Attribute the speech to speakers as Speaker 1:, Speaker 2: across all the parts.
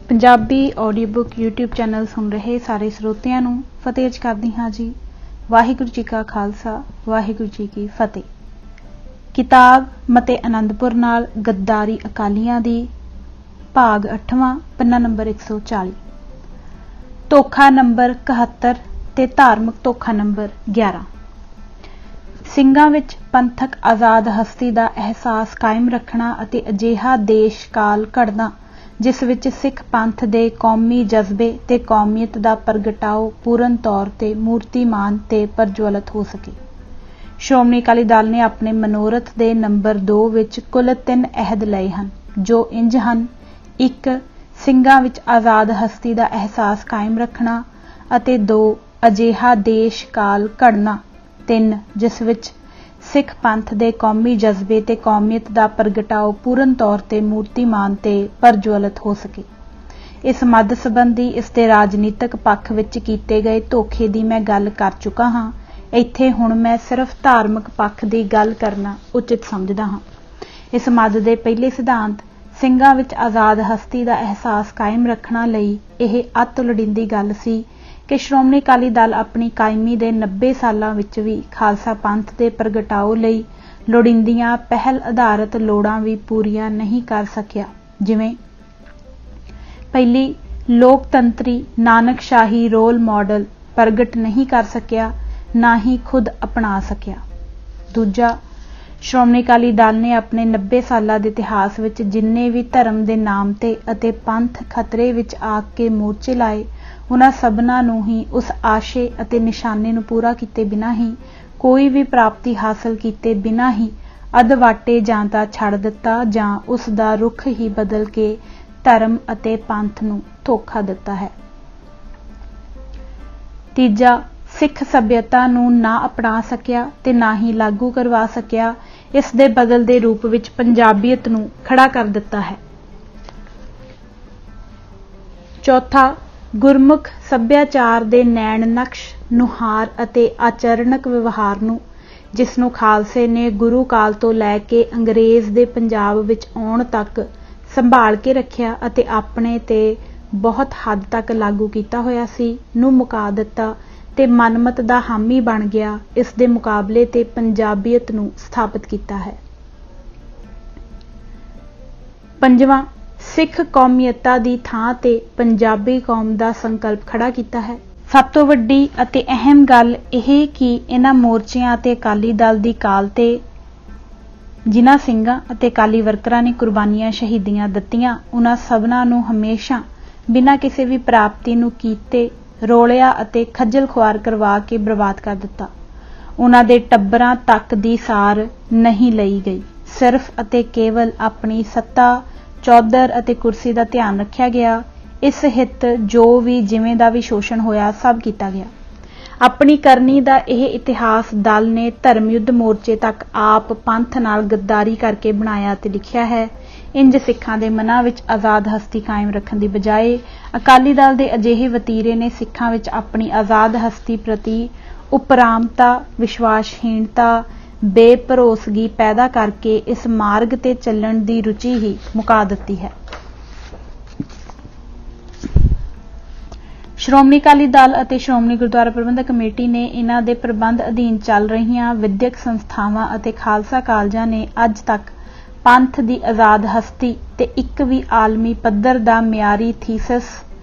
Speaker 1: Punjabi audio book YouTube channel ਸੁਣ ਰਹੇ ਸਾਰੇ ਸਰੋਤਿਆਂ ਨੂੰ ਫਤਿਹ ਕਰਦੀ ਹਾਂ ਜੀ। ਵਾਹਿਗੁਰੂ ਜੀ ਕਾ ਖਾਲਸਾ, ਵਾਹਿਗੁਰੂ ਜੀ ਕੀ ਫਤਿਹ। ਕਿਤਾਬ ਮਤੇ ਆਨੰਦਪੁਰ ਨਾਲ ਗੱਦਾਰੀ ਅਕਾਲੀਆਂ ਦੀ, ਭਾਗ 8ਵਾਂ, ਪੰਨਾ ਨੰਬਰ 140। ਧੋਖਾ ਨੰਬਰ 71 ਤੇ ਧਾਰਮਿਕ ਧੋਖਾ ਨੰਬਰ 11। ਸਿੰਘਾਂ ਵਿੱਚ ਪੰਥਕ ਆਜ਼ਾਦ ਹਸਤੀ ਦਾ ਅਹਿਸਾਸ ਕਾਇਮ ਰੱਖਣਾ ਅਤੇ ਅਜਿਹਾ ਦੇਸ਼ ਕਾਲ ਘੜਨਾ ਜਿਸ ਵਿੱਚ ਸਿੱਖ ਪੰਥ ਦੇ ਕੌਮੀ ਜਜ਼ਬੇ ਤੇ ਕੌਮੀਅਤ ਦਾ ਪ੍ਰਗਟਾਓ ਪੂਰਨ ਤੌਰ ਤੇ ਮੂਰਤੀਮਾਨ ਤੇ ਪ੍ਰਜਵਲਿਤ ਹੋ ਸਕੇ। ਸ਼੍ਰੋਮਣੀ ਅਕਾਲੀ ਦਲ ਨੇ ਆਪਣੇ ਮਨੋਰਥ ਦੇ ਨੰਬਰ 2 ਵਿੱਚ ਕੁੱਲ 3 ਅਹਿਦ ਲਏ ਹਨ, ਜੋ ਇੰਜ ਹਨ: 1. ਸਿੰਘਾਂ ਵਿੱਚ ਆਜ਼ਾਦ ਹਸਤੀ ਦਾ ਅਹਿਸਾਸ ਕਾਇਮ ਰੱਖਣਾ, ਅਤੇ 2. ਅਜਿਹਾ ਦੇਸ਼ ਕਾਲ ਘੜਨਾ, 3. ਜਿਸ ਵਿੱਚ ਸਿੱਖ ਪੰਥ ਦੇ ਕੌਮੀ ਜਜ਼ਬੇ ਤੇ ਕੌਮੀਅਤ ਦਾ ਪ੍ਰਗਟਾਓ ਪੂਰਨ ਤੌਰ ਤੇ ਮੂਰਤੀਮਾਨ ਤੇ ਪ੍ਰਜਵਲਿਤ ਹੋ ਸਕੇ। ਇਸ ਮੱਦ ਸੰਬੰਧੀ ਇਸ ਦੇ ਰਾਜਨੀਤਿਕ ਪੱਖ ਵਿੱਚ ਕੀਤੇ ਗਏ ਧੋਖੇ ਦੀ ਮੈਂ ਗੱਲ ਕਰ ਚੁੱਕਾ ਹਾਂ। ਇੱਥੇ ਹੁਣ ਮੈਂ ਸਿਰਫ ਧਾਰਮਿਕ ਪੱਖ ਦੀ ਗੱਲ ਕਰਨਾ ਉਚਿਤ ਸਮਝਦਾ ਹਾਂ। ਇਸ ਮੱਦ ਦੇ ਪਹਿਲੇ ਸਿਧਾਂਤ ਸਿੰਘਾਂ ਵਿੱਚ ਆਜ਼ਾਦ ਹਸਤੀ ਦਾ ਅਹਿਸਾਸ ਕਾਇਮ ਰੱਖਣਾ ਲਈ ਇਹ ਅਤਿ ਲੋੜੀਂਦੀ ਗੱਲ ਸੀ ਕਿ ਸ਼੍ਰੋਮਣੀ ਅਕਾਲੀ ਦਲ ਆਪਣੀ ਕਾਇਮੀ ਦੇ 90 ਸਾਲਾਂ ਵਿੱਚ ਵੀ ਖਾਲਸਾ ਪੰਥ ਦੇ ਪ੍ਰਗਟਾਓ ਲਈ ਲੋੜੀਂਦੀਆਂ ਪਹਿਲ ਆਧਾਰਿਤ ਲੋੜਾਂ ਵੀ ਪੂਰੀਆਂ ਨਹੀਂ ਕਰ ਸਕਿਆ। ਜਿਵੇਂ ਪਹਿਲੀ, ਲੋਕਤੰਤਰੀ ਨਾਨਕਸ਼ਾਹੀ ਰੋਲ ਮਾਡਲ ਪ੍ਰਗਟ ਨਹੀਂ ਕਰ ਸਕਿਆ, ਨਾ ਹੀ ਖੁਦ ਅਪਣਾ ਸਕਿਆ। ਦੂਜਾ, ਸ਼੍ਰੋਮਣੀ ਅਕਾਲੀ ਦਲ ਨੇ ਆਪਣੇ 90 ਸਾਲਾਂ ਦੇ ਇਤਿਹਾਸ ਵਿੱਚ ਜਿੰਨੇ ਵੀ ਧਰਮ ਦੇ ਨਾਮ ਤੇ ਅਤੇ ਪੰਥ ਖਤਰੇ ਵਿੱਚ ਆ ਕੇ ਮੋਰਚੇ ਲਾਏ, ਉਹਨਾਂ ਸਭਨਾਂ ਨੂੰ ਹੀ ਉਸ ਆਸ਼ੇ ਅਤੇ ਨਿਸ਼ਾਨੇ ਨੂੰ ਪੂਰਾ ਕੀਤੇ ਬਿਨਾਂ ਹੀ, ਕੋਈ ਵੀ ਪ੍ਰਾਪਤੀ ਹਾਸਲ ਕੀਤੇ ਬਿਨਾਂ ਹੀ ਅਧਵਾਟੇ ਜਾਂ ਤਾਂ ਛੱਡ ਦਿੱਤਾ ਜਾਂ ਉਸ ਦਾ ਰੁਖ ਹੀ ਬਦਲ ਕੇ ਧਰਮ ਅਤੇ ਪੰਥ ਨੂੰ ਧੋਖਾ ਦਿੱਤਾ ਹੈ। ਤੀਜਾ, ਸਿੱਖ ਸੱਭਿਅਤਾ ਨੂੰ ਨਾ ਅਪਣਾ ਸਕਿਆ ਤੇ ਨਾ ਹੀ ਲਾਗੂ ਕਰਵਾ ਸਕਿਆ, ਇਸ ਦੇ ਬਦਲ ਦੇ ਰੂਪ ਵਿੱਚ ਪੰਜਾਬੀਅਤ ਨੂੰ ਖੜਾ ਕਰ ਦਿੱਤਾ ਹੈ। ਚੌਥਾ, ਗੁਰਮੁਖ ਸੱਭਿਆਚਾਰ ਦੇ ਨੈਣ ਨਕਸ਼, ਨੁਹਾਰ ਅਤੇ ਆਚਰਣਕ ਵਿਵਹਾਰ ਨੂੰ, ਜਿਸ ਨੂੰ ਖਾਲਸੇ ਨੇ ਗੁਰੂ ਕਾਲ ਤੋਂ ਲੈ ਕੇ ਅੰਗਰੇਜ਼ ਦੇ ਪੰਜਾਬ ਵਿੱਚ ਆਉਣ ਤੱਕ ਸੰਭਾਲ ਕੇ ਰੱਖਿਆ ਅਤੇ ਆਪਣੇ ਤੇ ਬਹੁਤ ਹੱਦ ਤੱਕ ਲਾਗੂ ਕੀਤਾ ਹੋਇਆ ਸੀ, ਨੂੰ ਮੁਕਾ ਦਿੱਤਾ ਤੇ ਮਨਮਤ ਦਾ ਹਾਮੀ ਬਣ ਗਿਆ। ਇਸ ਦੇ ਮੁਕਾਬਲੇ ਤੇ ਪੰਜਾਬੀਅਤ ਨੂੰ ਸਥਾਪਿਤ ਕੀਤਾ ਹੈ। ਪੰਜਵਾਂ, ਸਿੱਖ ਕੌਮੀਅਤਾਂ ਦੀ ਥਾਂ ਤੇ ਪੰਜਾਬੀ ਕੌਮ ਦਾ ਸੰਕਲਪ ਖੜਾ ਕੀਤਾ ਹੈ। ਸਭ ਤੋਂ ਵੱਡੀ ਅਤੇ ਅਹਿਮ ਗੱਲ ਇਹ ਕਿ ਇਹਨਾਂ ਮੋਰਚਿਆਂ ਅਤੇ ਅਕਾਲੀ ਦਲ ਦੀ ਕਾਲ ਤੇ ਜਿਨ੍ਹਾਂ ਸਿੰਘਾਂ ਅਤੇ ਅਕਾਲੀ ਵਰਕਰਾਂ ਨੇ ਕੁਰਬਾਨੀਆਂ ਸ਼ਹੀਦੀਆਂ ਦਿੱਤੀਆਂ, ਉਹਨਾਂ ਸਭਨਾਂ ਨੂੰ ਹਮੇਸ਼ਾ ਬਿਨਾਂ ਕਿਸੇ ਵੀ ਪ੍ਰਾਪਤੀ ਨੂੰ ਕੀਤੇ ਰੋਲਿਆ ਅਤੇ ਖੱਜਲ ਖੁਆਰ ਕਰਵਾ ਕੇ ਬਰਬਾਦ ਕਰ ਦਿੱਤਾ। ਉਹਨਾਂ ਦੇ ਟੱਬਰਾਂ ਤੱਕ ਦੀ ਸਾਰ ਨਹੀਂ ਲਈ ਗਈ। ਸਿਰਫ ਅਤੇ ਕੇਵਲ ਆਪਣੀ ਸੱਤਾ, ਚੌਧਰ ਅਤੇ ਕੁਰਸੀ ਦਾ ਧਿਆਨ ਰੱਖਿਆ ਗਿਆ। ਇਸ ਹਿੱਤ ਜੋ ਵੀ ਜਿਵੇਂ ਦਾ ਵੀ ਸ਼ੋਸ਼ਣ ਹੋਇਆ ਸਭ ਕੀਤਾ ਗਿਆ। ਆਪਣੀ ਕਰਨੀ ਦਾ ਇਹ ਇਤਿਹਾਸ ਦਲ ਨੇ ਧਰਮ ਯੁੱਧ ਮੋਰਚੇ ਤੱਕ ਆਪ ਪੰਥ ਨਾਲ ਗੱਦਾਰੀ ਕਰਕੇ ਬਣਾਇਆ ਅਤੇ ਲਿਖਿਆ ਹੈ। ਇੰਜ ਸਿੱਖਾਂ ਦੇ ਮਨਾਂ ਵਿੱਚ ਆਜ਼ਾਦ ਹਸਤੀ ਕਾਇਮ ਰੱਖਣ ਦੀ ਬਜਾਏ ਅਕਾਲੀ ਦਲ ਦੇ ਅਜਿਹੇ ਵਤੀਰੇ ਨੇ ਸਿੱਖਾਂ ਵਿੱਚ ਆਪਣੀ ਆਜ਼ਾਦ ਹਸਤੀ ਪ੍ਰਤੀ ਉਪਰਾਮਤਾ, ਵਿਸ਼ਵਾਸਹੀਣਤਾ, ਬੇਭਰੋਸਗੀ ਪੈਦਾ ਕਰਕੇ ਇਸ ਮਾਰਗ ਤੇ ਚੱਲਣ ਦੀ ਰੁਚੀ ਹੀ ਮੁਕਾ ਦਿੱਤੀ ਹੈ। ਸ਼੍ਰੋਮਣੀ ਅਕਾਲੀ ਦਲ ਅਤੇ ਸ਼੍ਰੋਮਣੀ ਗੁਰਦੁਆਰਾ ਪ੍ਰਬੰਧਕ ਕਮੇਟੀ ਨੇ ਇਹਨਾਂ ਦੇ ਪ੍ਰਬੰਧ ਅਧੀਨ ਚੱਲ ਰਹੀਆਂ ਵਿਦਿਅਕ ਸੰਸਥਾਵਾਂ ਅਤੇ ਖਾਲਸਾ ਕਾਲਜਾਂ ਨੇ ਅੱਜ ਤੱਕ ਪੰਥ ਦੀ ਆਜ਼ਾਦ ਹਸਤੀ ਤੇ ਇੱਕ ਵੀ ਆਲਮੀ ਪੱਧਰ ਦਾ ਮਿਆਰੀ ਥੀਸਿਸ,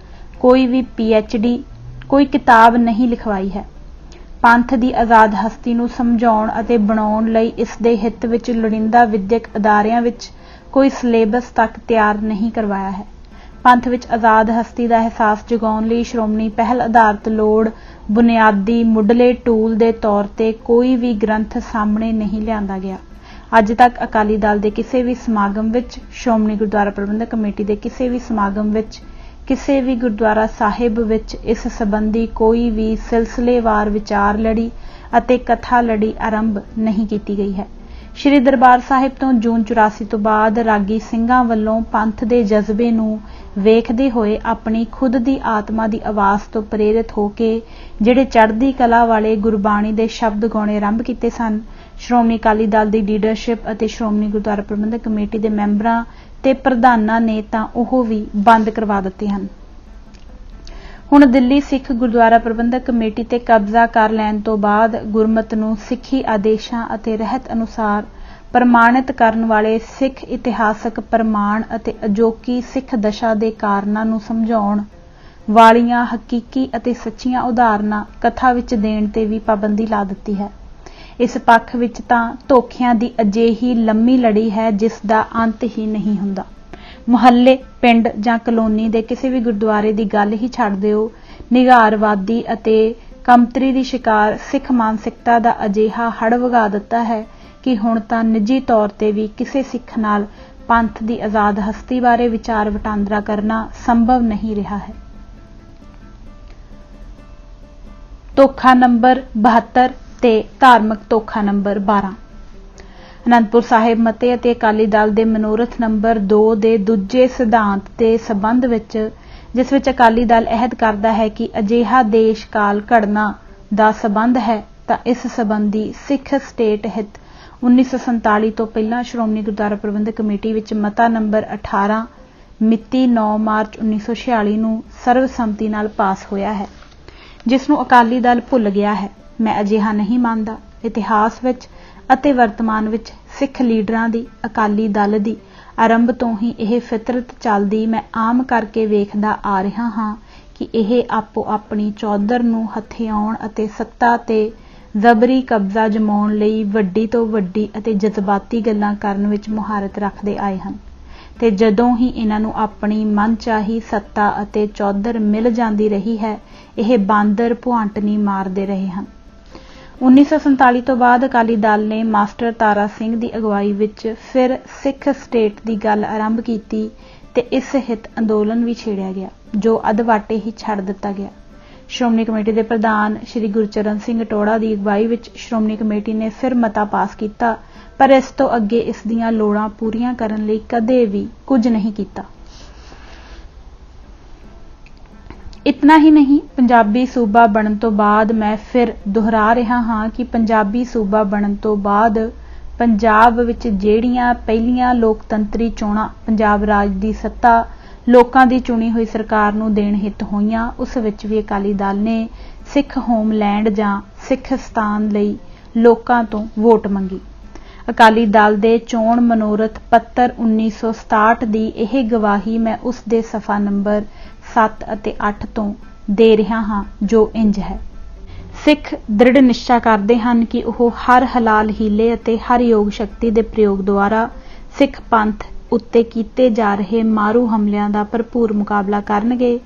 Speaker 1: ਕੋਈ ਵੀ PhD, ਕੋਈ ਕਿਤਾਬ ਨਹੀਂ ਲਿਖਵਾਈ ਹੈ। ਪੰਥ ਦੀ ਆਜ਼ਾਦ ਹਸਤੀ ਨੂੰ ਸਮਝਾਉਣ ਅਤੇ ਬਣਾਉਣ ਲਈ ਇਸ ਦੇ ਹਿੱਤ ਵਿੱਚ ਲੋੜੀਂਦਾ ਵਿਦਿਅਕ ਅਦਾਰਿਆਂ ਵਿੱਚ ਕੋਈ ਸਿਲੇਬਸ ਤੱਕ ਤਿਆਰ ਨਹੀਂ ਕਰਵਾਇਆ ਹੈ। ਪੰਥ ਵਿੱਚ ਆਜ਼ਾਦ ਹਸਤੀ ਦਾ ਅਹਿਸਾਸ ਜਗਾਉਣ ਲਈ ਸ਼੍ਰੋਮਣੀ ਪਹਿਲ ਆਧਾਰਿਤ ਲੋੜ ਬੁਨਿਆਦੀ ਮੁੱਢਲੇ ਟੂਲ ਦੇ ਤੌਰ ਤੇ ਕੋਈ ਵੀ ਗ੍ਰੰਥ ਸਾਹਮਣੇ ਨਹੀਂ ਲਿਆਂਦਾ ਗਿਆ। ਅੱਜ ਤੱਕ ਅਕਾਲੀ ਦਲ ਦੇ ਕਿਸੇ ਵੀ ਸਮਾਗਮ ਵਿੱਚ, ਸ਼੍ਰੋਮਣੀ ਗੁਰਦੁਆਰਾ ਪ੍ਰਬੰਧਕ ਕਮੇਟੀ ਦੇ ਕਿਸੇ ਵੀ ਸਮਾਗਮ ਵਿੱਚ, ਕਿਸੇ ਵੀ ਗੁਰਦੁਆਰਾ ਸਾਹਿਬ ਵਿੱਚ ਇਸ ਸੰਬੰਧੀ ਕੋਈ ਵੀ ਸਿਲਸਿਲੇਵਾਰ ਵਿਚਾਰ ਲੜੀ ਅਤੇ ਕਥਾ ਲੜੀ ਆਰੰਭ ਨਹੀਂ ਕੀਤੀ ਗਈ ਹੈ। ਸ਼੍ਰੀ ਦਰਬਾਰ ਸਾਹਿਬ ਤੋਂ ਜੂਨ 84 ਤੋਂ ਬਾਅਦ ਰਾਗੀ ਸਿੰਘਾਂ ਵੱਲੋਂ ਪੰਥ ਦੇ ਜਜ਼ਬੇ ਨੂੰ ਵੇਖਦੇ ਹੋਏ ਆਪਣੀ ਖੁਦ ਦੀ ਆਤਮਾ ਦੀ ਆਵਾਜ਼ ਤੋਂ ਪ੍ਰੇਰਿਤ ਹੋ ਕੇ ਜਿਹੜੇ ਚੜ੍ਹਦੀ ਕਲਾ ਵਾਲੇ ਗੁਰਬਾਣੀ ਦੇ ਸ਼ਬਦ ਗਾਉਣੇ ਆਰੰਭ ਕੀਤੇ ਸਨ, ਸ਼੍ਰੋਮਣੀ ਅਕਾਲੀ ਦਲ ਦੀ ਲੀਡਰਸ਼ਿਪ ਅਤੇ ਸ਼੍ਰੋਮਣੀ ਗੁਰਦੁਆਰਾ ਪ੍ਰਬੰਧਕ ਕਮੇਟੀ ਦੇ ਮੈਂਬਰਾਂ ਤੇ ਪ੍ਰਧਾਨਾਂ ਨੇ ਤਾਂ ਉਹ ਵੀ ਬੰਦ ਕਰਵਾ ਦਿੱਤੇ ਹਨ। ਹੁਣ ਦਿੱਲੀ ਸਿੱਖ ਗੁਰਦੁਆਰਾ ਪ੍ਰਬੰਧਕ ਕਮੇਟੀ ਤੇ ਕਬਜ਼ਾ ਕਰ ਲੈਣ ਤੋਂ ਬਾਅਦ ਗੁਰਮਤ ਨੂੰ ਸਿੱਖੀ ਆਦੇਸ਼ਾਂ ਅਤੇ ਰਹਿਤ ਅਨੁਸਾਰ ਪ੍ਰਮਾਣਿਤ ਕਰਨ ਵਾਲੇ ਸਿੱਖ ਇਤਿਹਾਸਕ ਪ੍ਰਮਾਣ ਅਤੇ ਅਜੋਕੀ ਸਿੱਖ ਦਸ਼ਾ ਦੇ ਕਾਰਨਾਂ ਨੂੰ ਸਮਝਾਉਣ ਵਾਲੀਆਂ ਹਕੀਕੀ ਅਤੇ ਸੱਚੀਆਂ ਉਦਾਹਰਨਾਂ ਕਥਾ ਵਿੱਚ ਦੇਣ ਤੇ ਵੀ ਪਾਬੰਦੀ ਲਾ ਦਿੱਤੀ ਹੈ। ਇਸ ਪੱਖ ਵਿੱਚ ਤਾਂ ਧੋਖਿਆਂ ਦੀ ਅਜਿਹੀ ਲੰਮੀ ਲੜੀ ਹੈ ਜਿਸ ਦਾ ਅੰਤ ਹੀ ਨਹੀਂ ਹੁੰਦਾ। ਮੁਹੱਲੇ, ਪਿੰਡ ਜਾਂ ਕਲੋਨੀ ਦੇ ਕਿਸੇ ਵੀ ਗੁਰਦੁਆਰੇ ਦੀ ਗੱਲ ਹੀ ਛੱਡ ਦਿਓ, ਨਿਘਾਰਵਾਦੀ ਅਤੇ ਕਮਤਰੀ ਦੀ ਸ਼ਿਕਾਰ ਸਿੱਖ ਮਾਨਸਿਕਤਾ ਦਾ ਅਜਿਹਾ ਹੜ ਵਗਾ ਦਿੱਤਾ ਹੈ ਕਿ ਹੁਣ ਤਾਂ ਨਿੱਜੀ ਤੌਰ ਤੇ ਵੀ ਕਿਸੇ ਸਿੱਖ ਨਾਲ ਪੰਥ ਦੀ ਆਜ਼ਾਦ ਹਸਤੀ ਬਾਰੇ ਵਿਚਾਰ ਵਟਾਂਦਰਾ ਕਰਨਾ ਸੰਭਵ ਨਹੀਂ ਰਿਹਾ ਹੈ। ਧੋਖਾ ਨੰਬਰ 72 ਤੇ ਧਾਰਮਿਕ ਧੋਖਾ ਨੰਬਰ 12। ਅਨੰਦਪੁਰ ਸਾਹਿਬ ਮਤੇ ਅਤੇ ਅਕਾਲੀ ਦਲ ਦੇ ਮਨੋਰਥ ਨੰਬਰ 2 ਦੇ ਦੂਜੇ ਸਿਧਾਂਤ ਦੇ ਸਬੰਧ ਵਿੱਚ, ਜਿਸ ਵਿੱਚ ਅਕਾਲੀ ਦਲ ਅਹਿਦ ਕਰਦਾ ਹੈ ਕਿ ਅਜਿਹਾ ਦੇਸ਼ ਕਾਲ ਘੜਨਾ ਦਾ ਸਬੰਧ ਹੈ, ਤਾਂ ਇਸ ਸਬੰਧੀ ਸਿੱਖ ਸਟੇਟ ਹਿੱਤ 1947 ਤੋਂ ਪਹਿਲਾਂ ਸ਼੍ਰੋਮਣੀ ਗੁਰਦੁਆਰਾ ਪ੍ਰਬੰਧਕ ਕਮੇਟੀ ਵਿੱਚ ਮਤਾ ਨੰਬਰ 18 ਮਿਤੀ 9 ਮਾਰਚ 1946 ਨੂੰ ਸਰਵਸੰਮਤੀ ਨਾਲ ਪਾਸ ਹੋਇਆ ਹੈ, ਜਿਸ ਨੂੰ ਅਕਾਲੀ ਦਲ ਭੁੱਲ ਗਿਆ ਹੈ। ਮੈਂ ਅਜਿਹਾ ਨਹੀਂ ਮੰਨਦਾ। ਇਤਿਹਾਸ ਵਿੱਚ ਅਤੇ ਵਰਤਮਾਨ ਵਿੱਚ ਸਿੱਖ ਲੀਡਰਾਂ ਦੀ, ਅਕਾਲੀ ਦਲ ਦੀ ਆਰੰਭ ਤੋਂ ਹੀ ਇਹ ਫਿਤਰਤ ਚੱਲਦੀ ਮੈਂ ਆਮ ਕਰਕੇ ਵੇਖਦਾ ਆ ਰਿਹਾ ਹਾਂ ਕਿ ਇਹ ਆਪੋ ਆਪਣੀ ਚੌਧਰ ਨੂੰ ਹਥਿਆਉਣ ਅਤੇ ਸੱਤਾ ਤੇ ਜ਼ਬਰੀ ਕਬਜ਼ਾ ਜਮਾਉਣ ਲਈ ਵੱਡੀ ਤੋਂ ਵੱਡੀ ਅਤੇ ਜਜ਼ਬਾਤੀ ਗੱਲਾਂ ਕਰਨ ਵਿੱਚ ਮੁਹਾਰਤ ਰੱਖਦੇ ਆਏ ਹਨ, ਤੇ ਜਦੋਂ ਹੀ ਇਹਨਾਂ ਨੂੰ ਆਪਣੀ ਮਨਚਾਹੀ ਸੱਤਾ ਅਤੇ ਚੌਧਰ ਮਿਲ ਜਾਂਦੀ ਰਹੀ ਹੈ, ਇਹ ਬਾਂਦਰ ਭੁਆਂਟਣੀ ਮਾਰਦੇ ਰਹੇ ਹਨ। 1947 ਤੋਂ ਬਾਅਦ ਅਕਾਲੀ ਦਲ ਨੇ ਮਾਸਟਰ ਤਾਰਾ ਸਿੰਘ ਦੀ ਅਗਵਾਈ ਵਿੱਚ ਫਿਰ ਸਿੱਖ ਸਟੇਟ ਦੀ ਗੱਲ ਆਰੰਭ ਕੀਤੀ ਤੇ ਇਸ ਹਿੱਤ ਅੰਦੋਲਨ ਵੀ ਛੇੜਿਆ ਗਿਆ, ਜੋ ਅਧਵਾਟੇ ਹੀ ਛੱਡ ਦਿੱਤਾ ਗਿਆ। ਸ਼੍ਰੋਮਣੀ ਕਮੇਟੀ ਦੇ ਪ੍ਰਧਾਨ ਸ਼੍ਰੀ ਗੁਰਚਰਨ ਸਿੰਘ ਟੋੜਾ ਦੀ ਅਗਵਾਈ ਵਿੱਚ ਸ਼੍ਰੋਮਣੀ ਕਮੇਟੀ ਨੇ ਫਿਰ ਮਤਾ ਪਾਸ ਕੀਤਾ, ਪਰ ਇਸ ਤੋਂ ਅੱਗੇ ਇਸ ਦੀਆਂ ਲੋੜਾਂ ਪੂਰੀਆਂ ਕਰਨ ਲਈ ਕਦੇ ਵੀ ਕੁਝ ਨਹੀਂ ਕੀਤਾ। ਇਤਨਾ ਹੀ ਨਹੀਂ, ਪੰਜਾਬੀ ਸੂਬਾ ਬਣਨ ਤੋਂ ਬਾਅਦ, ਮੈਂ ਫਿਰ ਦੁਹਰਾ ਰਿਹਾ ਹਾਂ ਕਿ ਪੰਜਾਬੀ ਸੂਬਾ ਬਣਨ ਤੋਂ ਬਾਅਦ ਪੰਜਾਬ ਵਿੱਚ ਜਿਹੜੀਆਂ ਪਹਿਲੀਆਂ ਲੋਕਤੰਤਰੀ ਚੋਣਾਂ ਪੰਜਾਬ ਰਾਜ ਦੀ ਸੱਤਾ ਲੋਕਾਂ ਦੀ ਚੁਣੀ ਹੋਈ ਸਰਕਾਰ ਨੂੰ ਦੇਣ ਹਿੱਤ ਹੋਈਆਂ, ਉਸ ਵਿੱਚ ਵੀ ਅਕਾਲੀ ਦਲ ਨੇ ਸਿੱਖ ਹੋਮਲੈਂਡ ਜਾਂ ਸਿੱਖਸਤਾਨ ਲਈ ਲੋਕਾਂ ਤੋਂ ਵੋਟ ਮੰਗੀ। ਅਕਾਲੀ ਦਲ ਦੇ ਚੋਣ ਮਨੋਰਥ ਪੱਤਰ 1967 ਦੀ ਇਹ ਗਵਾਹੀ ਮੈਂ ਉਸ ਦੇ ਸਫ਼ਾ ਨੰਬਰ 7 ਅਤੇ 8 ਤੋਂ ਦੇ ਰਿਹਾ ਹਾਂ, ਜੋ ਇੰਜ ਹੈ। ਸਿੱਖ ਦ੍ਰਿੜ ਨਿਸ਼ਚਾ ਕਰਦੇ ਹਨ ਕਿ ਉਹ ਹਰ ਹਲਾਲ ਹੀਲੇ ਅਤੇ ਹਰ ਯੋਗ ਸ਼ਕਤੀ ਦੇ ਪ੍ਰਯੋਗ ਦੁਆਰਾ ਸਿੱਖ ਪੰਥ ਉੱਤੇ ਕੀਤੇ ਜਾ ਰਹੇ ਮਾਰੂ ਹਮਲਿਆਂ ਦਾ ਭਰਪੂਰ ਮੁਕਾਬਲਾ ਕਰਨਗੇ।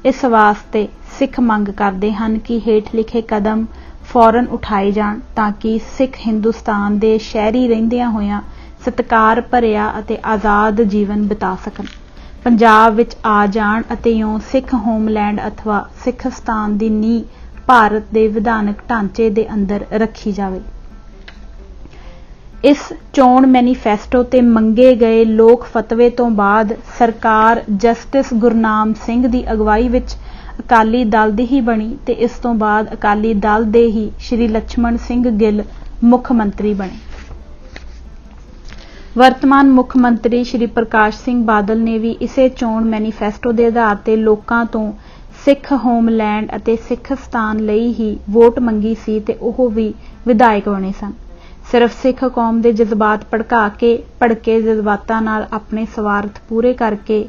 Speaker 1: ਇਸ ਵਾਸਤੇ ਸਿੱਖ ਮੰਗ ਕਰਦੇ ਹਨ ਕਿ ਹੇਠ ਲਿਖੇ ਕਦਮ ਫੌਰਨ ਉਠਾਏ ਜਾਣ ਤਾਂ ਕਿ ਸਿੱਖ ਹਿੰਦੁਸਤਾਨ ਦੇ ਸ਼ਹਿਰੀ ਰਹਿੰਦਿਆਂ ਹੋਇਆਂ ਸਤਿਕਾਰ ਭਰਿਆ ਅਤੇ ਆਜ਼ਾਦ ਜੀਵਨ ਬਿਤਾ ਸਕਣ, ਪੰਜਾਬ ਵਿੱਚ ਆ ਜਾਣ ਅਤੇ ਇਉਂ ਸਿੱਖ ਹੋਮਲੈਂਡ ਅਥਵਾ ਸਿੱਖਸਤਾਨ ਦੀ ਨੀਂਹ ਭਾਰਤ ਦੇ ਵਿਧਾਨਕ ਢਾਂਚੇ ਦੇ ਅੰਦਰ ਰੱਖੀ ਜਾਵੇ। ਇਸ ਚੋਣ ਮੈਨੀਫੈਸਟੋ ਤੇ ਮੰਗੇ ਗਏ ਲੋਕ ਫਤਵੇ ਤੋਂ ਬਾਅਦ ਸਰਕਾਰ ਜਸਟਿਸ ਗੁਰਨਾਮ ਸਿੰਘ ਦੀ ਅਗਵਾਈ ਵਿੱਚ ਅਕਾਲੀ ਦਲ ਦੀ ਹੀ ਬਣੀ ਤੇ ਇਸ ਤੋਂ ਬਾਅਦ ਅਕਾਲੀ ਦਲ ਦੇ ਹੀ ਸ਼੍ਰੀ ਲਛਮਣ ਸਿੰਘ ਗਿੱਲ ਮੁੱਖ ਮੰਤਰੀ ਬਣੇ। ਵਰਤਮਾਨ ਮੁੱਖ ਮੰਤਰੀ ਸ਼੍ਰੀ ਪ੍ਰਕਾਸ਼ ਸਿੰਘ ਬਾਦਲ ਨੇ ਵੀ ਇਸੇ ਚੋਣ ਮੈਨੀਫੈਸਟੋ ਦੇ ਆਧਾਰ ਤੇ ਲੋਕਾਂ ਤੋਂ ਸਿੱਖ ਹੋਮਲੈਂਡ ਅਤੇ ਸਿੱਖਸਤਾਨ ਲਈ ਹੀ ਵੋਟ ਮੰਗੀ ਸੀ ਤੇ ਉਹ ਵੀ ਵਿਧਾਇਕ ਬਣੇ ਸਨ। ਸਿਰਫ ਸਿੱਖ ਕੌਮ ਦੇ ਜਜ਼ਬਾਤ ਭੜਕਾ ਕੇ, ਭੜਕੇ ਜਜ਼ਬਾਤਾਂ ਨਾਲ ਆਪਣੇ ਸਵਾਰਥ ਪੂਰੇ ਕਰਕੇ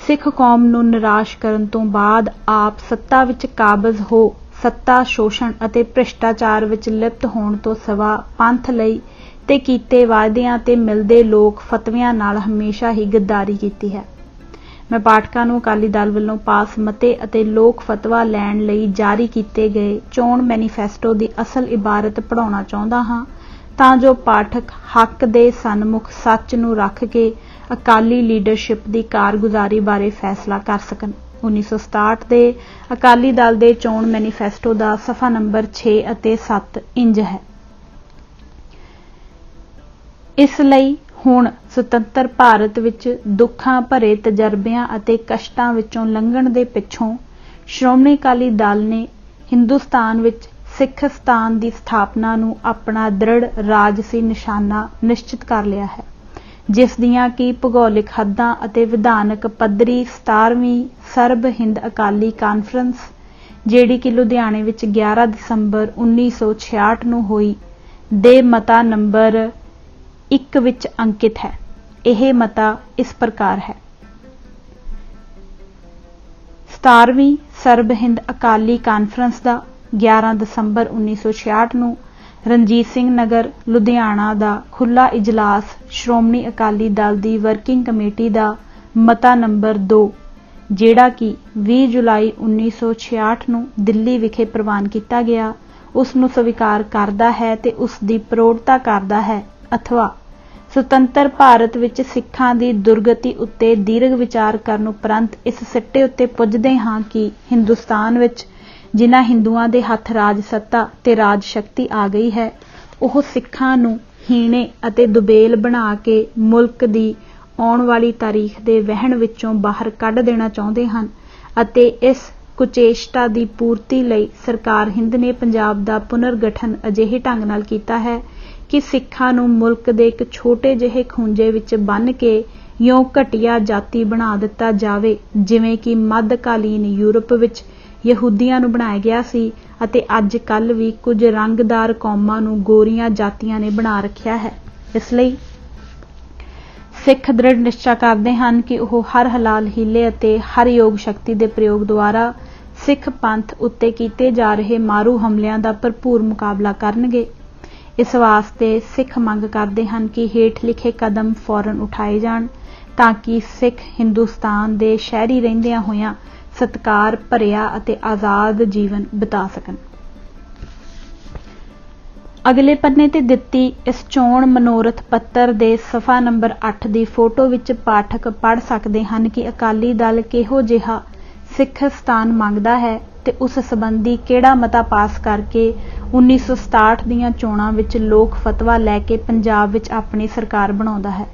Speaker 1: ਸਿੱਖ ਕੌਮ ਨੂੰ ਨਿਰਾਸ਼ ਕਰਨ ਤੋਂ ਬਾਅਦ ਆਪ ਸੱਤਾ ਵਿੱਚ ਕਾਬਜ਼ ਹੋ ਸੱਤਾ ਸ਼ੋਸ਼ਣ ਅਤੇ ਭ੍ਰਿਸ਼ਟਾਚਾਰ ਵਿੱਚ ਲਿਪਤ ਹੋਣ ਤੋਂ ਸਿਵਾ ਪੰਥ ਲਈ ਤੇ ਕੀਤੇ ਵਾਅਦਿਆਂ ਤੇ ਮਿਲਦੇ ਲੋਕ ਫਤਵਿਆਂ ਨਾਲ ਹਮੇਸ਼ਾ ਹੀ ਗੱਦਾਰੀ ਕੀਤੀ ਹੈ। ਮੈਂ ਪਾਠਕਾਂ ਨੂੰ ਅਕਾਲੀ ਦਲ ਵੱਲੋਂ ਪਾਸ ਮਤੇ ਅਤੇ ਲੋਕ ਫਤਵਾ ਲੈਣ ਲਈ ਜਾਰੀ ਕੀਤੇ ਗਏ ਚੋਣ ਮੈਨੀਫੈਸਟੋ ਦੀ ਅਸਲ ਇਬਾਰਤ ਪੜ੍ਹਾਉਣਾ ਚਾਹੁੰਦਾ ਹਾਂ ਤਾਂ ਜੋ ਪਾਠਕ ਹੱਕ ਦੇ ਸਨਮੁਖ ਸੱਚ ਨੂੰ ਰੱਖ ਕੇ ਅਕਾਲੀ ਲੀਡਰਸ਼ਿਪ ਦੀ ਕਾਰਗੁਜ਼ਾਰੀ ਬਾਰੇ ਫੈਸਲਾ ਕਰ ਸਕਣ। 1967 ਦੇ ਅਕਾਲੀ ਦਲ ਦੇ ਚੋਣ ਮੈਨੀਫੈਸਟੋ ਦਾ ਸਫ਼ਾ ਨੰਬਰ 6 ਅਤੇ 7 ਇੰਜ ਹੈ। ਇਸ ਲਈ ਹੁਣ ਸੁਤੰਤਰ ਭਾਰਤ ਵਿੱਚ ਦੁੱਖਾਂ ਭਰੇ ਤਜਰਬਿਆਂ ਅਤੇ ਕਸ਼ਟਾਂ ਵਿੱਚੋਂ ਲੰਘਣ ਦੇ ਪਿੱਛੋਂ ਸ਼੍ਰੋਮਣੀ ਅਕਾਲੀ ਦਲ ਨੇ ਹਿੰਦੁਸਤਾਨ ਵਿੱਚ ਸਿੱਖਸਤਾਨ ਦੀ ਸਥਾਪਨਾ ਨੂੰ ਆਪਣਾ ਦ੍ਰਿੜ ਰਾਜਸੀ ਨਿਸ਼ਾਨਾ ਨਿਸ਼ਚਿਤ ਕਰ ਲਿਆ ਹੈ, ਜਿਸ ਦੀਆਂ ਕਿ ਭੂਗੋਲਿਕ ਹੱਦਾਂ ਅਤੇ ਵਿਧਾਨਕ ਪੱਧਰੀ 17ਵੀਂ ਸਰਬ ਹਿੰਦ ਅਕਾਲੀ ਕਾਨਫਰੰਸ, ਜਿਹੜੀ ਕਿ ਲੁਧਿਆਣੇ ਵਿੱਚ 11 ਦਸੰਬਰ 1966 ਨੂੰ ਹੋਈ, ਦੇ ਮਤਾ ਨੰਬਰ 1 ਵਿੱਚ ਅੰਕਿਤ ਹੈ। ਇਹ ਮਤਾ ਇਸ ਪ੍ਰਕਾਰ ਹੈ। 17ਵੀਂ ਸਰਬ ਹਿੰਦ ਅਕਾਲੀ ਕਾਨਫਰੰਸ ਦਾ 11 ਦਸੰਬਰ 1966 ਨੂੰ ਰਣਜੀਤ ਸਿੰਘ ਨਗਰ ਲੁਧਿਆਣਾ ਦਾ ਖੁੱਲ੍ਹਾ ਇਜਲਾਸ ਸ਼੍ਰੋਮਣੀ ਅਕਾਲੀ ਦਲ ਦੀ ਵਰਕਿੰਗ ਕਮੇਟੀ ਦਾ ਮਤਾ ਨੰਬਰ 2, ਜਿਹੜਾ ਕਿ 20 ਜੁਲਾਈ 1966 ਨੂੰ ਦਿੱਲੀ ਵਿਖੇ ਪ੍ਰਵਾਨ ਕੀਤਾ ਗਿਆ, ਉਸ ਨੂੰ ਸਵੀਕਾਰ ਕਰਦਾ ਹੈ ਤੇ ਉਸ ਦੀ ਪ੍ਰੋੜਤਾ ਕਰਦਾ ਹੈ, ਅਥਵਾ ਸੁਤੰਤਰ ਭਾਰਤ ਵਿੱਚ ਸਿੱਖਾਂ ਦੀ ਦੁਰਗਤੀ ਉੱਤੇ ਦੀਰਘ ਵਿਚਾਰ ਕਰਨ ਉਪਰੰਤ ਇਸ ਸਿੱਟੇ ਉੱਤੇ ਪੁੱਜਦੇ ਹਾਂ ਕਿ ਹਿੰਦੁਸਤਾਨ ਵਿੱਚ ਜਿਨ੍ਹਾਂ ਹਿੰਦੂਆਂ ਦੇ ਹੱਥ ਰਾਜ ਸੱਤਾ ਤੇ ਰਾਜ ਸ਼ਕਤੀ ਆ ਗਈ ਹੈ, ਉਹ ਸਿੱਖਾਂ ਨੂੰ ਹੀਣੇ ਅਤੇ ਦੁਬੇਲ ਬਣਾ ਕੇ ਮੁਲਕ ਦੀ ਆਉਣ ਵਾਲੀ ਤਾਰੀਖ ਦੇ ਵਹਿਣ ਵਿੱਚੋਂ ਬਾਹਰ ਕੱਢ ਦੇਣਾ ਚਾਹੁੰਦੇ ਹਨ ਅਤੇ ਇਸ ਕੁਚੇਸ਼ਟਾ ਦੀ ਪੂਰਤੀ ਲਈ ਸਰਕਾਰ ਹਿੰਦ ਨੇ ਪੰਜਾਬ ਦਾ ਪੁਨਰਗਠਨ ਅਜਿਹੇ ਢੰਗ ਨਾਲ ਕੀਤਾ ਹੈ ਕਿ ਸਿੱਖਾਂ ਨੂੰ ਮੁਲਕ ਦੇ ਇੱਕ ਛੋਟੇ ਜਿਹੇ ਖੂੰਜੇ ਵਿੱਚ ਬੰਨ੍ਹ ਕੇ ਇਉਂ ਘਟੀਆ ਜਾਤੀ ਬਣਾ ਦਿੱਤਾ ਜਾਵੇ, ਜਿਵੇਂ ਕਿ ਮੱਧਕਾਲੀਨ ਯੂਰਪ ਵਿੱਚ ਯਹੂਦੀਆਂ ਨੂੰ ਬਣਾਇਆ ਗਿਆ ਸੀ ਅਤੇ ਅੱਜ ਕੱਲ੍ਹ ਵੀ ਕੁਝ ਰੰਗਦਾਰ ਕੌਮਾਂ ਨੂੰ ਗੋਰੀਆਂ ਜਾਤੀਆਂ ਨੇ ਬਣਾ ਰੱਖਿਆ ਹੈ। ਇਸ ਲਈ ਸਿੱਖ ਦ੍ਰਿੜ ਨਿਸ਼ਚਾ ਕਰਦੇ ਹਨ ਕਿ ਉਹ ਹਰ ਹਲਾਲ ਹੀਲੇ ਅਤੇ ਹਰ ਯੋਗ ਸ਼ਕਤੀ ਦੇ ਪ੍ਰਯੋਗ ਦੁਆਰਾ ਸਿੱਖ ਪੰਥ ਉੱਤੇ ਕੀਤੇ ਜਾ ਰਹੇ ਮਾਰੂ ਹਮਲਿਆਂ ਦਾ ਭਰਪੂਰ ਮੁਕਾਬਲਾ ਕਰਨਗੇ। ਇਸ ਵਾਸਤੇ ਸਿੱਖ ਮੰਗ ਕਰਦੇ ਹਨ ਕਿ ਹੇਠ ਲਿਖੇ ਕਦਮ ਫੌਰਨ ਉਠਾਏ ਜਾਣ ਤਾਂ ਕਿ ਸਿੱਖ ਹਿੰਦੁਸਤਾਨ ਦੇ ਸ਼ਹਿਰੀ ਰਹਿੰਦਿਆਂ ਹੋਇਆਂ ਸਤਿਕਾਰ ਭਰਿਆ ਅਤੇ ਆਜ਼ਾਦ ਜੀਵਨ ਬਿਤਾ ਸਕਣ। ਅਗਲੇ ਪੰਨੇ ਤੇ ਦਿੱਤੀ ਇਸ ਚੋਣ ਮਨੋਰਥ ਪੱਤਰ ਦੇ ਸਫ਼ਾ ਨੰਬਰ 8 ਦੀ ਫੋਟੋ ਵਿੱਚ ਪਾਠਕ ਪੜ੍ਹ ਸਕਦੇ ਹਨ ਕਿ ਅਕਾਲੀ ਦਲ ਕਿਹੋ ਜਿਹਾ ਸਿੱਖਸਤਾਨ ਮੰਗਦਾ ਹੈ ਤੇ ਉਸ ਸੰਬੰਧੀ ਕਿਹੜਾ ਮਤਾ ਪਾਸ ਕਰਕੇ 1967 ਦੀਆਂ ਚੋਣਾਂ ਵਿੱਚ ਲੋਕ ਫਤਵਾ ਲੈ ਕੇ ਪੰਜਾਬ ਵਿੱਚ ਆਪਣੀ ਸਰਕਾਰ ਬਣਾਉਂਦਾ ਹੈ।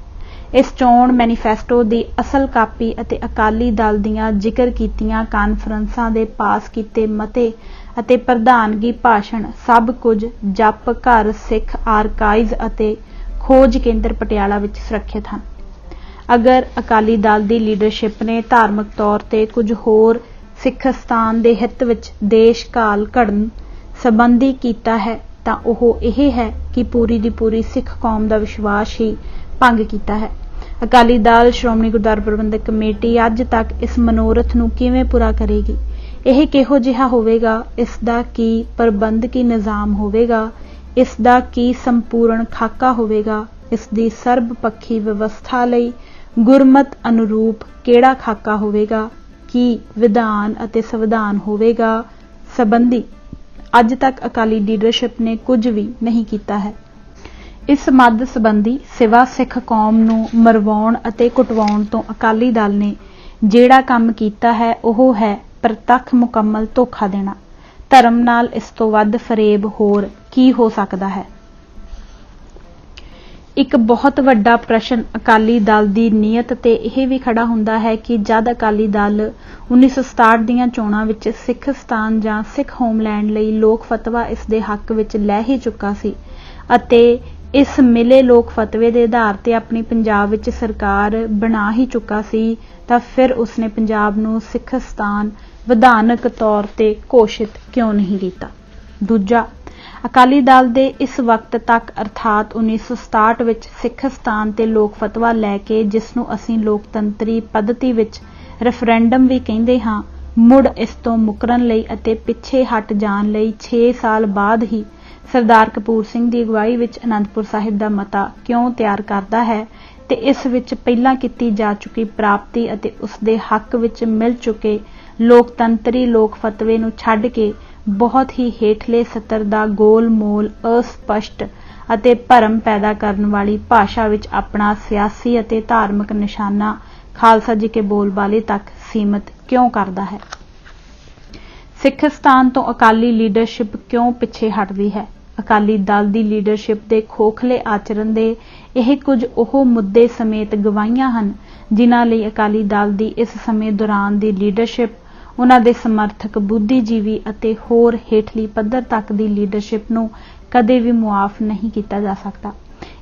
Speaker 1: ਇਸ ਚੋਣ ਮੈਨੀਫੈਸਟੋ ਦੀ ਅਸਲ ਕਾਪੀ ਅਤੇ ਅਕਾਲੀ ਦਲ ਦੀਆਂ ਜ਼ਿਕਰ ਕੀਤੀਆਂ ਕਾਨਫਰੰਸਾਂ ਦੇ ਪਾਸ ਕੀਤੇ ਮਤੇ ਅਤੇ ਪ੍ਰਧਾਨਗੀ ਭਾਸ਼ਣ ਸਭ ਕੁਝ ਜਪ ਘਰ ਸਿੱਖ ਆਰਕਾਈਵਜ਼ ਅਤੇ ਖੋਜ ਕੇਂਦਰ ਪਟਿਆਲਾ ਵਿੱਚ ਸੁਰੱਖਿਅਤ ਹਨ। ਅਗਰ ਅਕਾਲੀ ਦਲ ਦੀ ਲੀਡਰਸ਼ਿਪ ਨੇ ਧਾਰਮਿਕ ਤੌਰ ਤੇ ਕੁਝ ਹੋਰ ਸਿੱਖਸਤਾਨ ਦੇ ਹਿੱਤ ਵਿੱਚ ਦੇਸ਼ ਕਾਲ ਘੜਨ ਸੰਬੰਧੀ ਕੀਤਾ ਹੈ ਤਾਂ ਉਹ ਇਹ ਹੈ ਕਿ ਪੂਰੀ ਦੀ ਪੂਰੀ ਸਿੱਖ ਕੌਮ ਦਾ ਵਿਸ਼ਵਾਸ ਹੀ ਭੰਗ ਕੀਤਾ ਹੈ। ਅਕਾਲੀ ਦਲ ਸ਼੍ਰੋਮਣੀ ਗੁਰਦੁਆਰਾ ਪ੍ਰਬੰਧਕ ਕਮੇਟੀ ਅੱਜ ਤੱਕ ਇਸ ਮਨੋਰਥ ਨੂੰ ਕਿਵੇਂ ਪੂਰਾ ਕਰੇਗੀ? ਇਹ ਕਿਹੋ ਜਿਹਾ ਹੋਵੇਗਾ? ਇਸ ਦਾ ਕੀ ਪ੍ਰਬੰਧਕੀ ਨਿਜ਼ਾਮ ਹੋਵੇਗਾ? ਇਸ ਦਾ ਕੀ ਸੰਪੂਰਨ ਖਾਕਾ ਹੋਵੇਗਾ? ਇਸ ਦੀ ਸਰਬਪੱਖੀ ਵਿਵਸਥਾ ਲਈ ਗੁਰਮਤ ਅਨੁਰੂਪ ਕਿਹੜਾ ਖਾਕਾ ਹੋਵੇਗਾ? ਕੀ ਵਿਧਾਨ ਅਤੇ ਸੰਵਿਧਾਨ ਹੋਵੇਗਾ? ਸੰਬੰਧੀ ਅੱਜ ਤੱਕ ਅਕਾਲੀ ਲੀਡਰਸ਼ਿਪ ਨੇ ਕੁਝ ਵੀ ਨਹੀਂ ਕੀਤਾ ਹੈ। ਇਸ ਮੱਦ ਸੰਬੰਧੀ ਸਿਵਾ ਸਿੱਖ ਕੌਮ ਨੂੰ ਮਰਵਾਉਣ ਅਤੇ ਕੁਟਵਾਉਣ ਤੋਂ ਅਕਾਲੀ ਦਲ ਨੇ ਜਿਹੜਾ ਕੰਮ ਕੀਤਾ ਹੈ ਉਹ ਹੈ ਪ੍ਰਤੱਖ ਮੁਕੰਮਲ ਧੋਖਾ ਦੇਣਾ। ਧਰਮ ਨਾਲ ਇਸ ਤੋਂ ਵੱਧ ਫਰੇਬ ਹੋਰ ਕੀ ਹੋ ਸਕਦਾ ਹੈ? ਇੱਕ ਬਹੁਤ ਵੱਡਾ ਪ੍ਰਸ਼ਨ ਅਕਾਲੀ ਦਲ ਦੀ ਨੀਅਤ ਤੇ ਇਹ ਵੀ ਖੜਾ ਹੁੰਦਾ ਹੈ ਕਿ ਜਦ ਅਕਾਲੀ ਦਲ 1967 ਦੀਆਂ ਚੋਣਾਂ ਵਿੱਚ ਸਿੱਖਸਤਾਨ ਜਾਂ ਸਿੱਖ ਹੋਮਲੈਂਡ ਲਈ ਲੋਕ ਫਤਵਾ ਇਸ ਦੇ ਹੱਕ ਵਿੱਚ ਲੈ ਹੀ ਚੁੱਕਾ ਸੀ ਅਤੇ ਇਸ ਮਿਲੇ ਲੋਕ ਫਤਵੇ ਦੇ ਆਧਾਰ ਤੇ ਆਪਣੀ ਪੰਜਾਬ ਵਿੱਚ ਸਰਕਾਰ ਬਣਾ ਹੀ ਚੁੱਕਾ ਸੀ ਤਾਂ ਫਿਰ ਉਸਨੇ ਪੰਜਾਬ ਨੂੰ ਸਿੱਖਸਤਾਨ ਵਿਧਾਨਕ ਤੌਰ ਤੇ ਘੋਸ਼ਿਤ ਕਿਉਂ ਨਹੀਂ ਕੀਤਾ? ਦੂਜਾ, ਅਕਾਲੀ ਦਲ ਦੇ ਇਸ ਵਕਤ ਤੱਕ ਅਰਥਾਤ 1967 ਵਿੱਚ ਸਿੱਖਸਤਾਨ ਤੇ ਲੋਕ ਫਤਵਾ ਲੈ ਕੇ, ਜਿਸ ਨੂੰ ਅਸੀਂ ਲੋਕਤੰਤਰੀ ਪੱਧਤੀ ਵਿੱਚ ਰੈਫਰੈਂਡਮ ਵੀ ਕਹਿੰਦੇ ਹਾਂ, ਮੁੜ ਇਸ ਤੋਂ ਮੁਕਰਨ ਲਈ ਅਤੇ ਪਿੱਛੇ ਹਟ ਜਾਣ ਲਈ 6 ਸਾਲ ਬਾਅਦ ਹੀ ਸਰਦਾਰ ਕਪੂਰ ਸਿੰਘ ਦੀ ਅਗਵਾਈ ਵਿੱਚ ਅਨੰਦਪੁਰ ਸਾਹਿਬ ਦਾ ਮਤਾ ਕਿਉਂ ਤਿਆਰ ਕਰਦਾ ਹੈ ਤੇ ਇਸ ਵਿੱਚ ਪਹਿਲਾਂ ਕੀਤੀ ਜਾ ਚੁੱਕੀ ਪ੍ਰਾਪਤੀ ਅਤੇ ਉਸ ਦੇ ਹੱਕ ਵਿੱਚ ਮਿਲ ਚੁੱਕੇ ਲੋਕਤੰਤਰੀ ਲੋਕ ਫਤਵੇ ਨੂੰ ਛੱਡ ਕੇ ਬਹੁਤ ਹੀ ਹੇਠਲੇ ਸਤਰ ਦਾ ਗੋਲ ਮੋਲ ਅਸਪਸ਼ਟ ਅਤੇ ਭਰਮ ਪੈਦਾ ਕਰਨ ਵਾਲੀ ਭਾਸ਼ਾ ਵਿੱਚ ਆਪਣਾ ਸਿਆਸੀ ਅਤੇ ਧਾਰਮਿਕ ਨਿਸ਼ਾਨਾ ਖਾਲਸਾ ਜੀ ਕੇ ਬੋਲਬਾਲੇ ਤੱਕ ਸੀਮਤ ਕਿਉਂ ਕਰਦਾ ਹੈ? ਸਿੱਖਸਤਾਨ ਤੋਂ ਅਕਾਲੀ ਲੀਡਰਸ਼ਿਪ ਕਿਉਂ ਪਿੱਛੇ ਹਟਦੀ ਹੈ? ਅਕਾਲੀ ਦਲ ਦੀ ਲੀਡਰਸ਼ਿਪ ਦੇ ਖੋਖਲੇ ਆਚਰਣ ਦੇ ਇਹ ਕੁਝ ਉਹ ਮੁੱਦੇ ਸਮੇਤ ਗਵਾਹੀਆਂ ਹਨ ਜਿਨ੍ਹਾਂ ਲਈ ਅਕਾਲੀ ਦਲ ਦੀ ਇਸ ਸਮੇਂ ਦੌਰਾਨ ਦੀ ਲੀਡਰਸ਼ਿਪ ਉਹਨਾਂ ਦੇ ਸਮਰਥਕ ਬੁੱਧੀਜੀਵੀ ਅਤੇ ਹੋਰ ਹੇਠਲੀ ਪੱਧਰ ਤੱਕ ਦੀ ਲੀਡਰਸ਼ਿਪ ਨੂੰ ਕਦੇ ਵੀ ਮੁਆਫ ਨਹੀਂ ਕੀਤਾ ਜਾ ਸਕਦਾ।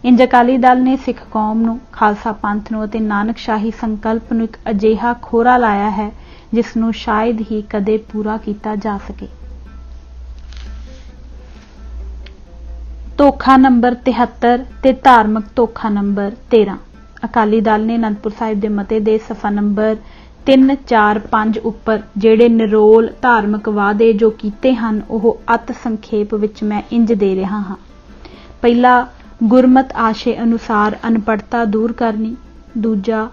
Speaker 1: ਇੰਜ ਅਕਾਲੀ ਦਲ ਨੇ ਸਿੱਖ ਕੌਮ ਨੂੰ, ਖਾਲਸਾ ਪੰਥ ਨੂੰ ਅਤੇ ਨਾਨਕਸ਼ਾਹੀ ਸੰਕਲਪ ਨੂੰ ਇੱਕ ਅਜਿਹਾ ਖੋਰਾ ਲਾਇਆ ਹੈ ਜਿਸ ਨੂੰ ਸ਼ਾਇਦ ਹੀ ਕਦੇ ਪੂਰਾ ਕੀਤਾ ਜਾ ਸਕੇ। ਧੋਖਾ ਨੰਬਰ 73 ਤੇ ਧਾਰਮਿਕ ਧੋਖਾ ਨੰਬਰ 13। ਅਕਾਲੀ ਦਲ ਨੇ ਅਨੰਦਪੁਰ ਸਾਹਿਬ ਦੇ ਮਤੇ ਦੇ ਸਫਾ ਨੰਬਰ 3, 4, 5 ਉੱਪਰ ਜਿਹੜੇ ਨਿਰੋਲ ਧਾਰਮਿਕ ਵਾਅਦੇ ਜੋ ਕੀਤੇ ਹਨ ਉਹ ਅਤ ਸੰਖੇਪ ਵਿੱਚ ਮੈਂ ਇੰਜ ਦੇ ਰਿਹਾ ਹਾਂ। ਪਹਿਲਾ, ਗੁਰਮਤ ਆਸ਼ੇ ਅਨੁਸਾਰ ਅਨਪੜ੍ਹਤਾ ਦੂਰ ਕਰਨੀ। ਦੂਜਾ,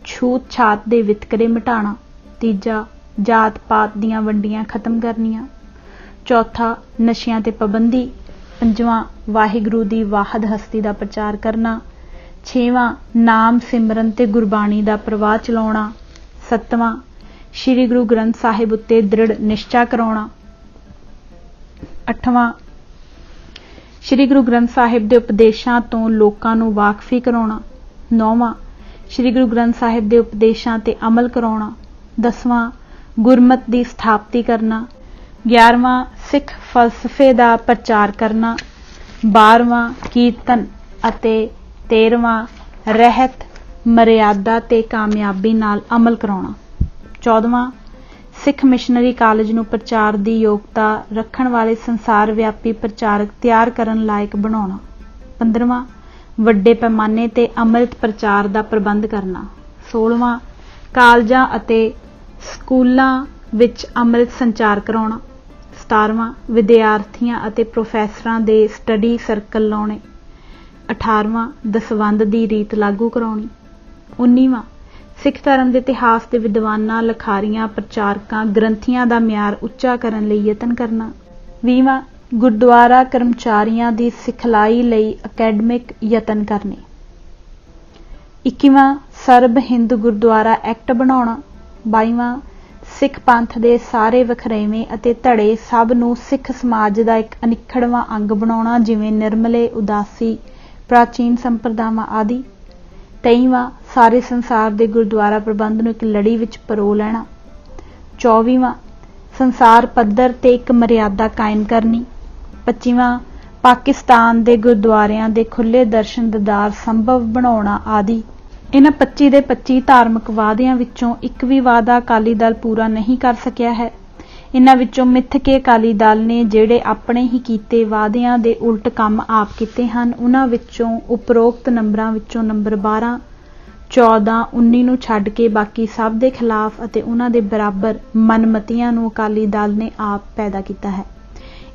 Speaker 1: ਛੂਤ ਛਾਤ ਦੇ ਵਿਤਕਰੇ ਮਿਟਾਉਣਾ। ਤੀਜਾ, ਜਾਤ ਪਾਤ ਦੀਆਂ ਵੰਡੀਆਂ ਖਤਮ ਕਰਨੀਆਂ। ਚੌਥਾ, ਨਸ਼ਿਆਂ ਤੇ ਪਾਬੰਦੀ। ਪੰਜਵਾਂ, ਵਾਹਿਗੁਰੂ ਦੀ ਵਾਹਦ ਹਸਤੀ ਦਾ ਪ੍ਰਚਾਰ ਕਰਨਾ। ਛੇਵਾਂ, ਨਾਮ ਸਿਮਰਨ ਤੇ ਗੁਰਬਾਣੀ ਦਾ ਪ੍ਰਵਾਹ ਚਲਾਉਣਾ। ਸੱਤਵਾਂ, ਸ੍ਰੀ ਗੁਰੂ ਗ੍ਰੰਥ ਸਾਹਿਬ ਉੱਤੇ ਦ੍ਰਿੜ ਨਿਸ਼ਚਾ ਕਰਾਉਣਾ। ਅੱਠਵਾਂ, ਸ੍ਰੀ ਗੁਰੂ ਗ੍ਰੰਥ ਸਾਹਿਬ ਦੇ ਉਪਦੇਸ਼ਾਂ ਤੋਂ ਲੋਕਾਂ ਨੂੰ ਵਾਕਫੀ ਕਰਾਉਣਾ। ਨੌਵਾਂ, ਸ੍ਰੀ ਗੁਰੂ ਗ੍ਰੰਥ ਸਾਹਿਬ ਦੇ ਉਪਦੇਸ਼ਾਂ ਤੇ ਅਮਲ ਕਰਾਉਣਾ। 10ਵਾਂ, ਗੁਰਮਤ ਦੀ ਸਥਾਪਤੀ ਕਰਨਾ। 11ਵਾਂ, ਸਿੱਖ ਫਲਸਫੇ ਦਾ ਪ੍ਰਚਾਰ ਕਰਨਾ। 12ਵਾਂ, ਕੀਰਤਨ ਅਤੇ 13ਵਾਂ, ਰਹਿਤ ਮਰਿਆਦਾ ਤੇ ਕਾਮਯਾਬੀ ਨਾਲ ਅਮਲ ਕਰਾਉਣਾ। 14ਵਾਂ, ਸਿੱਖ ਮਿਸ਼ਨਰੀ ਕਾਲਜ ਨੂੰ ਪ੍ਰਚਾਰ ਦੀ ਯੋਗਤਾ ਰੱਖਣ ਵਾਲੇ ਸੰਸਾਰ ਵਿਆਪੀ ਪ੍ਰਚਾਰਕ ਤਿਆਰ ਕਰਨ ਲਾਇਕ ਬਣਾਉਣਾ। 15ਵਾਂ, ਵੱਡੇ ਪੈਮਾਨੇ ਤੇ ਅੰਮ੍ਰਿਤ ਪ੍ਰਚਾਰ ਦਾ ਪ੍ਰਬੰਧ ਕਰਨਾ। 16ਵਾਂ, ਕਾਲਜਾਂ ਅਤੇ ਸਕੂਲਾਂ ਵਿੱਚ ਅੰਮ੍ਰਿਤ ਸੰਚਾਰ ਕਰਾਉਣਾ। 17ਵਾਂ, ਵਿਦਿਆਰਥੀਆਂ ਅਤੇ ਪ੍ਰੋਫੈਸਰਾਂ ਦੇ ਸਟੱਡੀ ਸਰਕਲ ਲਾਉਣੇ। 18ਵਾਂ, ਦਸਵੰਧ ਦੀ ਰੀਤ ਲਾਗੂ ਕਰਾਉਣੀ। 19ਵਾਂ, ਸਿੱਖ ਧਰਮ ਦੇ ਇਤਿਹਾਸ ਦੇ ਵਿਦਵਾਨਾਂ, ਲਖਾਰੀਆਂ, ਪ੍ਰਚਾਰਕਾਂ, ਗ੍ਰੰਥੀਆਂ ਦਾ ਮਿਆਰ ਉੱਚਾ ਕਰਨ ਲਈ ਯਤਨ ਕਰਨਾ। 20ਵਾਂ, ਗੁਰਦੁਆਰਾ ਕਰਮਚਾਰੀਆਂ ਦੀ ਸਿਖਲਾਈ ਲਈ ਅਕੈਡਮਿਕ ਯਤਨ ਕਰਨੇ। 21ਵਾਂ, ਸਰਬ ਹਿੰਦ ਗੁਰਦੁਆਰਾ ਐਕਟ ਬਣਾਉਣਾ। 22ਵਾਂ, ਸਿੱਖ ਪੰਥ ਦੇ ਸਾਰੇ ਵਖਰੇਵੇਂ ਅਤੇ ਧੜੇ ਸਭ ਨੂੰ ਸਿੱਖ ਸਮਾਜ ਦਾ ਇੱਕ ਅਨਿੱਖੜਵਾਂ ਅੰਗ ਬਣਾਉਣਾ, ਜਿਵੇਂ ਨਿਰਮਲੇ, ਉਦਾਸੀ, ਪ੍ਰਾਚੀਨ ਸੰਪਰਦਾਵਾਂ ਆਦਿ। 23ਵਾਂ, ਸਾਰੇ ਸੰਸਾਰ ਦੇ ਗੁਰਦੁਆਰਾ ਪ੍ਰਬੰਧ ਨੂੰ ਇੱਕ ਲੜੀ ਵਿੱਚ ਪਰੋ ਲੈਣਾ। 24ਵਾਂ, ਸੰਸਾਰ ਪੱਧਰ ਤੇ ਇੱਕ ਮਰਿਆਦਾ ਕਾਇਮ ਕਰਨੀ। 25ਵਾਂ, ਪਾਕਿਸਤਾਨ ਦੇ ਗੁਰਦੁਆਰਿਆਂ ਦੇ ਖੁੱਲ੍ਹੇ ਦਰਸ਼ਨ ਦੀਦਾਰ ਸੰਭਵ ਬਣਾਉਣਾ ਆਦਿ। ਇਹਨਾਂ 25 ਦੇ 25 ਧਾਰਮਿਕ ਵਾਅਦਿਆਂ ਵਿੱਚੋਂ ਇੱਕ ਵੀ ਵਾਅਦਾ ਅਕਾਲੀ ਦਲ ਪੂਰਾ ਨਹੀਂ ਕਰ ਸਕਿਆ ਹੈ। ਇਹਨਾਂ ਵਿੱਚੋਂ ਮਿੱਥ ਕੇ ਅਕਾਲੀ ਦਲ ਨੇ ਜਿਹੜੇ ਆਪਣੇ ਹੀ ਕੀਤੇ ਵਾਅਦਿਆਂ ਦੇ ਉਲਟ ਕੰਮ ਆਪ ਕੀਤੇ ਹਨ, ਉਹਨਾਂ ਵਿੱਚੋਂ ਉਪਰੋਕਤ ਨੰਬਰਾਂ ਵਿੱਚੋਂ ਨੰਬਰ 12, 14, 19 ਨੂੰ ਛੱਡ ਕੇ ਬਾਕੀ ਸਭ ਦੇ ਖਿਲਾਫ ਅਤੇ ਉਹਨਾਂ ਦੇ ਬਰਾਬਰ ਮਨਮਤੀਆਂ ਨੂੰ ਅਕਾਲੀ ਦਲ ਨੇ ਆਪ ਪੈਦਾ ਕੀਤਾ ਹੈ।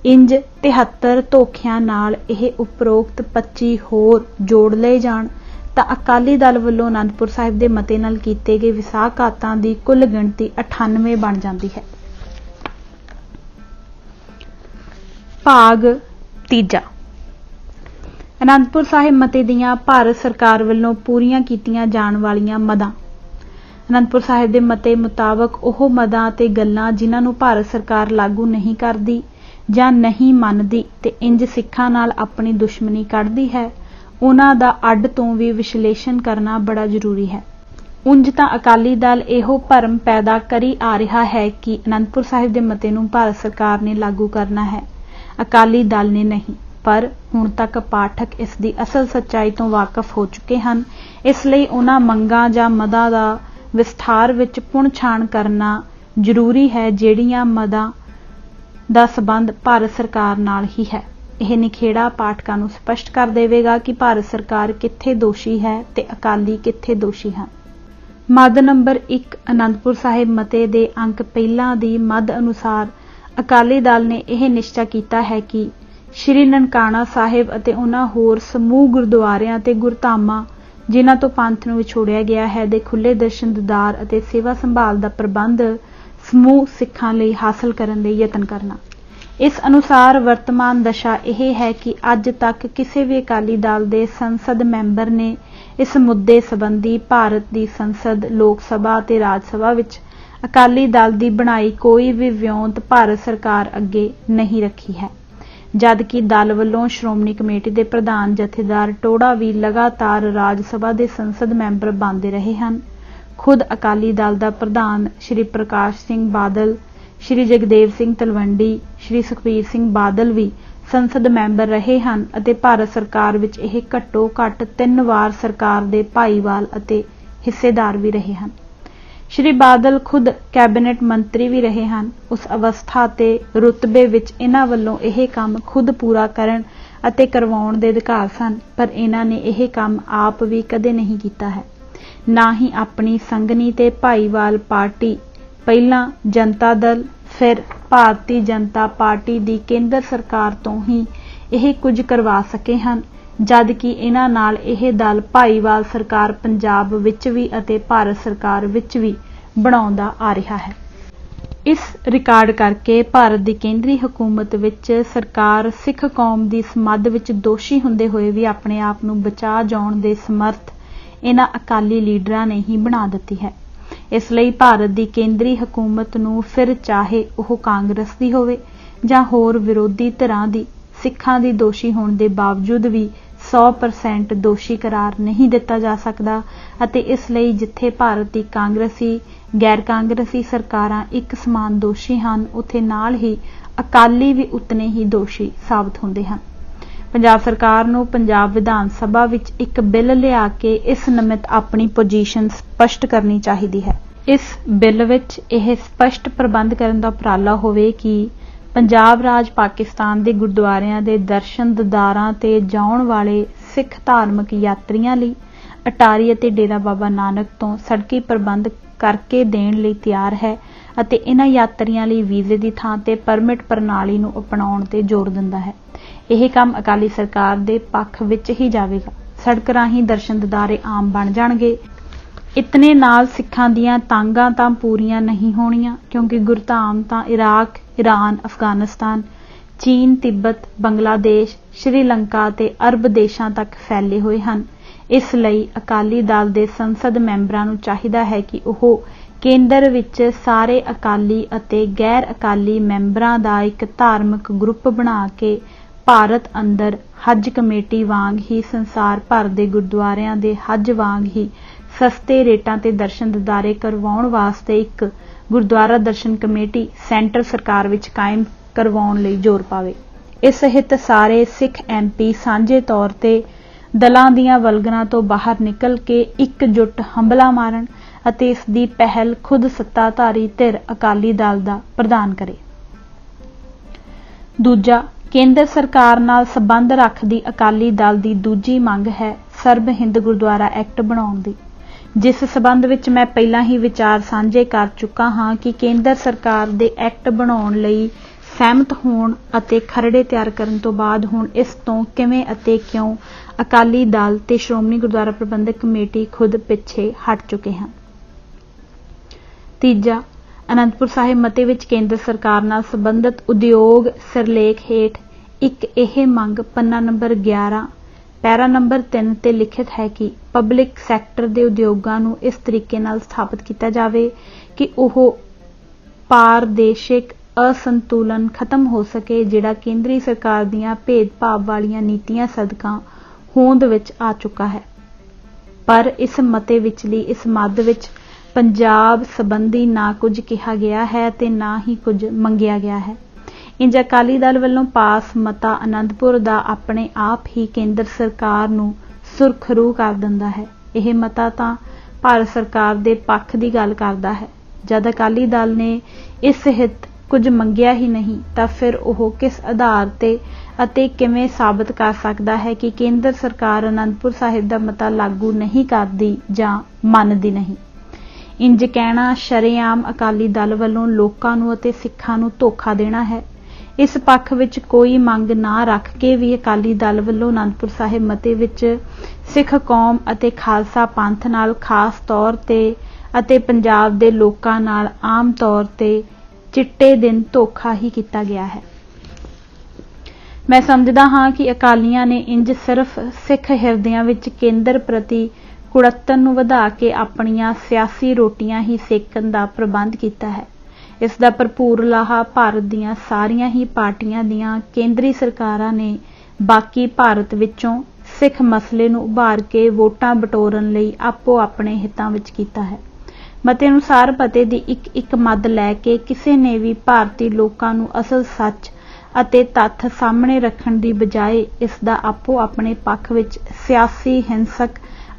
Speaker 1: ਇੰਜ 73 ਧੋਖਿਆਂ ਨਾਲ ਇਹ ਉਪਰੋਕਤ 25 ਹੋਰ ਜੋੜ ਲਏ ਜਾਣ ਤਾਂ ਅਕਾਲੀ ਦਲ ਵੱਲੋਂ ਅਨੰਦਪੁਰ ਸਾਹਿਬ ਦੇ ਮਤੇ ਨਾਲ ਕੀਤੇ ਗਏ ਵਿਸਾਖਾਤਾਂ ਦੀ ਕੁੱਲ ਗਿਣਤੀ 98 ਬਣ ਜਾਂਦੀ ਹੈ। ਭਾਗ ਤੀਜਾ, ਅਨੰਦਪੁਰ ਸਾਹਿਬ ਮਤੇ ਦੀਆਂ ਭਾਰਤ ਸਰਕਾਰ ਵੱਲੋਂ ਪੂਰੀਆਂ ਕੀਤੀਆਂ ਜਾਣ ਵਾਲੀਆਂ ਮਦਾਂ। ਅਨੰਦਪੁਰ ਸਾਹਿਬ ਦੇ ਮਤੇ ਮੁਤਾਬਕ ਉਹ ਮਦਾਂ ਅਤੇ ਗੱਲਾਂ ਜਿਨ੍ਹਾਂ ਨੂੰ ਭਾਰਤ ਸਰਕਾਰ ਲਾਗੂ ਨਹੀਂ ਕਰਦੀ ਜਾਂ ਨਹੀਂ ਮੰਨਦੀ ਤੇ ਇੰਜ ਸਿੱਖਾਂ ਨਾਲ ਆਪਣੀ ਦੁਸ਼ਮਣੀ ਕੱਢਦੀ ਹੈ, ਉਹਨਾਂ ਦਾ ਅੱਡ ਤੋਂ ਵੀ ਵਿਸ਼ਲੇਸ਼ਣ ਕਰਨਾ ਬੜਾ ਜ਼ਰੂਰੀ ਹੈ। ਉਂਝ ਤਾਂ ਅਕਾਲੀ ਦਲ ਇਹੋ ਭਰਮ ਪੈਦਾ ਕਰੀ ਆ ਰਿਹਾ ਹੈ ਕਿ ਅਨੰਦਪੁਰ ਸਾਹਿਬ ਦੇ ਮਤੇ ਨੂੰ ਭਾਰਤ ਸਰਕਾਰ ਨੇ ਲਾਗੂ ਕਰਨਾ ਹੈ, ਅਕਾਲੀ ਦਲ ਨੇ ਨਹੀਂ। ਪਰ ਹੁਣ ਤੱਕ ਪਾਠਕ ਇਸ ਦੀ ਅਸਲ ਸੱਚਾਈ ਤੋਂ ਵਾਕਫ ਹੋ ਚੁੱਕੇ ਹਨ, ਇਸ ਲਈ ਉਹਨਾਂ ਮੰਗਾਂ ਜਾਂ ਮਦਾਂ ਦਾ ਵਿਸਥਾਰ ਵਿੱਚ ਪੁਣਛਾਣ ਕਰਨਾ ਜ਼ਰੂਰੀ ਹੈ ਜਿਹੜੀਆਂ ਮਦਾਂ ਦਾ ਸਬੰਧ ਭਾਰਤ ਸਰਕਾਰ ਨਾਲ ਹੀ ਹੈ। ਇਹ ਨਿਖੇੜਾ ਪਾਠਕਾਂ ਨੂੰ ਸਪਸ਼ਟ ਕਰ ਦੇਵੇਗਾ ਕਿ ਭਾਰਤ ਸਰਕਾਰ ਕਿੱਥੇ ਦੋਸ਼ੀ ਹੈ ਤੇ ਅਕਾਲੀ ਕਿੱਥੇ ਦੋਸ਼ੀ ਹਨ। ਮੱਦ ਨੰਬਰ 1, ਅਨੰਦਪੁਰ ਸਾਹਿਬ ਮਤੇ ਦੇ ਅੰਕ ਪਹਿਲਾਂ ਦੀ ਮੱਦ ਅਨੁਸਾਰ ਅਕਾਲੀ ਦਲ ਨੇ ਇਹ ਨਿਸ਼ਚਾ ਕੀਤਾ ਹੈ ਕਿ ਸ਼੍ਰੀ ਨਨਕਾਣਾ ਸਾਹਿਬ ਅਤੇ ਉਹਨਾਂ ਹੋਰ ਸਮੂਹ ਗੁਰਦੁਆਰਿਆਂ ਤੇ ਗੁਰਧਾਮਾਂ ਜਿਨ੍ਹਾਂ ਤੋਂ ਪੰਥ ਨੂੰ ਵਿਛੋੜਿਆ ਗਿਆ ਹੈ ਦੇ ਖੁੱਲ੍ਹੇ ਦਰਸ਼ਨ ਦੀਦਾਰ ਅਤੇ ਸੇਵਾ ਸੰਭਾਲ ਦਾ ਪ੍ਰਬੰਧ ਸਮੂਹ ਸਿੱਖਾਂ ਲਈ ਹਾਸਲ ਕਰਨ ਲਈ ਯਤਨ ਕਰਨਾ। ਇਸ ਅਨੁਸਾਰ ਵਰਤਮਾਨ ਦਸ਼ਾ ਇਹ ਹੈ ਕਿ ਅੱਜ ਤੱਕ ਕਿਸੇ ਵੀ ਅਕਾਲੀ ਦਲ ਦੇ ਸੰਸਦ ਮੈਂਬਰ ਨੇ ਇਸ ਮੁੱਦੇ ਸੰਬੰਧੀ ਭਾਰਤ ਦੀ ਸੰਸਦ, ਲੋਕ ਸਭਾ ਅਤੇ ਰਾਜ ਸਭਾ ਵਿੱਚ ਅਕਾਲੀ ਦਲ ਦੀ ਬਣਾਈ ਕੋਈ ਵੀ ਵਿਉਂਤ ਭਾਰਤ ਸਰਕਾਰ ਅੱਗੇ ਨਹੀਂ ਰੱਖੀ ਹੈ, ਜਦ ਕਿ ਦਲ ਵੱਲੋਂ ਸ਼੍ਰੋਮਣੀ ਕਮੇਟੀ ਦੇ ਪ੍ਰਧਾਨ ਜਥੇਦਾਰ ਟੋੜਾ ਵੀ ਲਗਾਤਾਰ ਰਾਜ ਸਭਾ ਦੇ ਸੰਸਦ ਮੈਂਬਰ ਬਣਦੇ ਰਹੇ ਹਨ। खुद अकाली दल दा प्रधान श्री प्रकाश सिंह बादल, श्री जगदेव सिंह तलवंडी, श्री सुखबीर सिंह बादल भी संसद मैंबर रहे हैं ਅਤੇ ਭਾਰਤ ਸਰਕਾਰ ਵਿੱਚ ਇਹ ਘੱਟੋ ਘੱਟ 3 ਵਾਰ ਸਰਕਾਰ ਦੇ ਭਾਈਵਾਲ ਅਤੇ ਹਿੱਸੇਦਾਰ ਵੀ ਰਹੇ ਹਨ। श्री बादल खुद कैबिनेट मंत्री भी रहे हैं। उस अवस्था ते रुतबे विच इन्हां वल्लों यह काम खुद पूरा करन अते करवाउण दे अधिकार सन, पर इन्हां ने यह काम आप भी कदे नहीं कीता है। ना ही अपनी संगनी ते भाईवाल पार्टी, पहला जनता दल फिर भारतीय जनता पार्टी दी केंद्र सरकार तो ही यह कुछ करवा सके हैं, जद कि इन्हां नाल यह दल भाईवाल सरकार पंजाब विच भी अते भारत सरकार विच भी बनाउंदा आ रहा है। इस रिकॉर्ड करके भारत दी केंद्री हुकूमत विच सरकार सिख कौम दी समद विच दोषी हुंदे होए भी अपने आप नूं बचा जाउण दे समर्थ इन्हां अकाली लीडरां ने ही बना दित्ती है। इसलिए भारत दी केंद्री हुकूमत नूं फिर चाहे ओह कांग्रेस दी होवे जां होर विरोधी धिरां दी सिखां दी दोषी होण दे बावजूद भी 100% दोषी करार नहीं दिता जा सकता अते इसलिए जिथे भारत की कांग्रेसी गैर कांग्रेसी सरकारां एक समान दोषी हैं, उत्थे नाल ही अकाली भी उतने ही दोषी साबित होंदे हैं। पंजाब सरकार नूं पंजाब विधान सभा विच एक बिल लिया के इस निमित्त अपनी पोजीशन स्पष्ट करनी चाहिदी है। इस बिल विच यह स्पष्ट प्रबंध करन दा उपराला होवे कि पंजाब राज पाकिस्तान के गुरुद्वारियां दे दर्शन दीदारां ते जाउण वाले सिख धार्मिक यात्रियां लई अटारी अते डेरा बाबा नानक तो सड़की प्रबंध करके देण लई तैयार है अते इन्हां यात्रियां लई वीजे की थां ते परमिट प्रणाली नूं अपनाउण ते जोर दिंदा है। यह काम अकाली सरकार दे पक्ष विच ही जावेगा। सड़क राहीं दर्शन दीदारे आम बन जाणगे। इतने नाल सिखां दीआं तांगां तां पूरीआं नहीं होणीआं, क्योंकि गुरधाम तां इराक, ईरान, अफगानिस्तान, चीन, तिब्बत, बंगलादेश, श्रीलंका ते अरब देशां तक फैले हुए हैं। इसलिए अकाली दल दे संसद मैंबरां नूं चाहीदा है कि ओह केंद्र विच सारे अकाली अते गैर अकाली मैंबरां दा एक धार्मिक ग्रुप बना के भारत अंदर हज कमेटी वांग ही संसार भर दे गुरुद्वारियां दे हज वांग ही सस्ते रेटां ते दर्शन दीदारे करवाउण वास्ते एक गुरुद्वारा दर्शन कमेटी सेंटर सरकार विच कायम करवाउण लई जोर पावे। इस हित सारे सिख MP सांझे तौर ते दलां दीआं वलगणां तो बाहर निकल के एकजुट हमला मारन अते इस दी पहल खुद सत्ताधारी धिर अकाली दल दा प्रदान करे। दूजा, केंद्र सरकार नाल संबंध रखदी अकाली दल दी दूजी मंग है सर्ब हिंद गुरुद्वारा एक्ट बनाउण दी, जिस संबंध विच मैं पहलां ही विचार सांझे कर चुका हाँ कि केंद्र सरकार दे एक्ट बनाउण लई सहमत होण अते खरड़े तैयार करन तो बाद हुण इस तों किवें अते क्यों अकाली दल ते श्रोमणी गुरुद्वारा प्रबंधक कमेटी खुद पिछे हट चुके हैं। तीजा, आनंदपुर साहिब मते विच केंद्र सरकार नाल संबंधित उद्योग सिरलेख हेठ एक यह मंग पन्ना नंबर 11 पैरा नंबर 3 ते लिखित है कि पब्लिक सैक्टर दे उद्योगां नूं इस तरीके नाल स्थापित किया जावे कि ओह पारदेशिक असंतुलन खत्म हो सके, जिहड़ा केंद्री सरकार दीआं भेदभाव वालियां नीतियां सदका होंद विच आ चुका है। पर इस मते विचली इस मद विच पंजाब संबंधी ना कुछ कहा गया है ते ना ही कुछ मंगिया गया है। इंज अकाली दल वल्लों पास मता आनंदपुर दा अपने आप ही केंद्र सरकार नूं सुरखरू कर दिंदा है। यह मता तां भारत सरकार दे पक्ष दी गल करदा है। जद अकाली दल ने इस हित कुछ मंगिया ही नहीं तां फिर ओह किस आधार ते अते किवें साबित कर सकदा है कि केंद्र सरकार आनंदपुर साहिब दा मता लागू नहीं करदी जां मनदी नहीं। इंज कहना शरेआम अकाली दल वल्लों लोकां नूं अते सिखां नूं धोखा देना है। इस पक्ष विच कोई मंग ना रख के भी अकाली दल वल्लों आनंदपुर साहिब मते विच सिख कौम अते खालसा पंथ नाल खास तौर ते अते पंजाब दे लोकां नाल आम तौर ते चिट्टे दिन धोखा ही किया गया है। मैं समझदा हाँ कि अकालियां ने इंज सिर्फ सिख हिरदियां विच केंद्र प्रति कुड़त्तन नूं वधा के अपनियां सियासी रोटियां ही सेकन दा प्रबंध किया है। इस दा भरपूर लाहा भारत दीआं सारियां ही पार्टियां दीआं केंद्री सरकारां ने बाकी भारत विचों सिख मसले नूं उभार के वोटां बटोरन लई आपो अपने हितां विच कीता है। ਮਤੇ ਅਨੁਸਾਰ ਪਤੇ ਦੀ ਇੱਕ ਮੱਦ ਲੈ ਕੇ ਕਿਸੇ ਨੇ ਵੀ ਭਾਰਤੀ ਲੋਕਾਂ ਨੂੰ ਅਸਲ ਸੱਚ ਅਤੇ ਤੱਥ ਸਾਹਮਣੇ ਰੱਖਣ ਦੀ ਬਜਾਏ ਇਸ ਦਾ ਆਪੋ ਆਪਣੇ ਪੱਖ ਵਿੱਚ ਸਿਆਸੀ, ਹਿੰਸਕ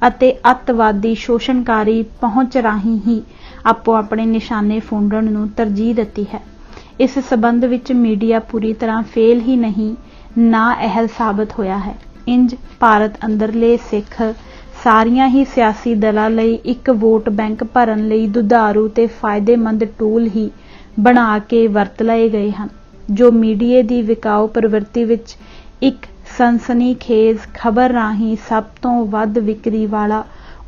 Speaker 1: ਅਤੇ ਅੱਤਵਾਦੀ ਸ਼ੋਸ਼ਣਕਾਰੀ ਪਹੁੰਚ ਰਾਹੀਂ ਹੀ ਆਪੋ ਆਪਣੇ ਨਿਸ਼ਾਨੇ ਫੋਂਡਣ ਨੂੰ ਤਰਜੀਹ ਦਿੱਤੀ ਹੈ। ਇਸ ਸਬੰਧ ਵਿੱਚ ਮੀਡੀਆ ਪੂਰੀ ਤਰ੍ਹਾਂ ਫੇਲ ਹੀ ਨਹੀਂ, ਨਾਅਹਿਲ ਸਾਬਤ ਹੋਇਆ ਹੈ। ਇੰਜ ਭਾਰਤ ਅੰਦਰਲੇ ਸਿੱਖ ਸਾਰੀਆਂ ਹੀ ਸਿਆਸੀ ਦਲਾਂ ਲਈ ਇੱਕ ਵੋਟ ਬੈਂਕ ਭਰਨ ਲਈ ਦੁਧਾਰੂ ਤੇ ਫਾਇਦੇਮੰਦ ਟੂਲ ਹੀ ਬਣਾ ਕੇ ਵਰਤ ਲਏ ਗਏ ਹਨ, ਜੋ ਮੀਡੀਏ ਦੀ ਵਿਕਾਊ ਪ੍ਰਵਿਰਤੀ ਵਿੱਚ ਇੱਕ ਸਨਸਨੀਖੇਜ਼ ਖਬਰ ਰਾਹੀਂ ਸਭ ਤੋਂ ਵੱਧ ਵਿਕਰੀ ਵਾਲਾ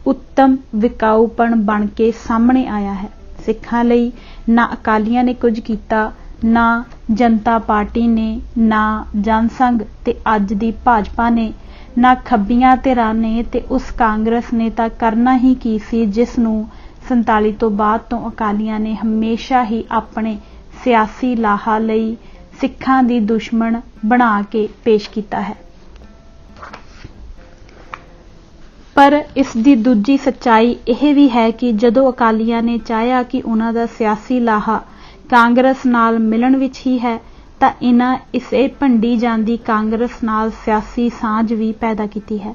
Speaker 1: ਉੱਤਮ ਵਿਕਾਊਪਣ ਬਣ ਕੇ ਸਾਹਮਣੇ ਆਇਆ ਹੈ। ਸਿੱਖਾਂ ਲਈ ਨਾ ਅਕਾਲੀਆਂ ਨੇ ਕੁਝ ਕੀਤਾ, ਨਾ ਜਨਤਾ ਪਾਰਟੀ ਨੇ, ਨਾ ਜਨਸੰਘ ਤੇ ਅੱਜ ਦੀ ਭਾਜਪਾ ਨੇ, ਨਾ ਖੱਬੀਆਂ ਧਿਰਾਂ ਨੇ ਤੇ ਉਸ ਕਾਂਗਰਸ ਨੇ ਤਾਂ ਕਰਨਾ ਹੀ ਕੀ ਸੀ ਜਿਸ ਨੂੰ 47 ਤੋਂ ਬਾਅਦ ਤੋਂ ਅਕਾਲੀਆਂ ਨੇ ਹਮੇਸ਼ਾ ਹੀ ਆਪਣੇ ਸਿਆਸੀ ਲਾਹਾ ਲਈ ਸਿੱਖਾਂ ਦੀ ਦੁਸ਼ਮਣ ਬਣਾ ਕੇ ਪੇਸ਼ ਕੀਤਾ ਹੈ। ਪਰ ਇਸ ਦੀ ਦੂਜੀ ਸੱਚਾਈ ਇਹ ਵੀ ਹੈ ਕਿ ਜਦੋਂ ਅਕਾਲੀਆਂ ਨੇ ਚਾਹਿਆ ਕਿ ਉਹਨਾਂ ਦਾ ਸਿਆਸੀ ਲਾਹਾ ਕਾਂਗਰਸ ਨਾਲ ਮਿਲਣ ਵਿੱਚ ਹੀ ਹੈ ਤਾਂ ਇਹਨਾਂ ਇਸੇ ਭੰਡੀ ਜਾਂਦੀ ਕਾਂਗਰਸ ਨਾਲ ਸਿਆਸੀ ਸਾਂਝ ਵੀ ਪੈਦਾ ਕੀਤੀ ਹੈ।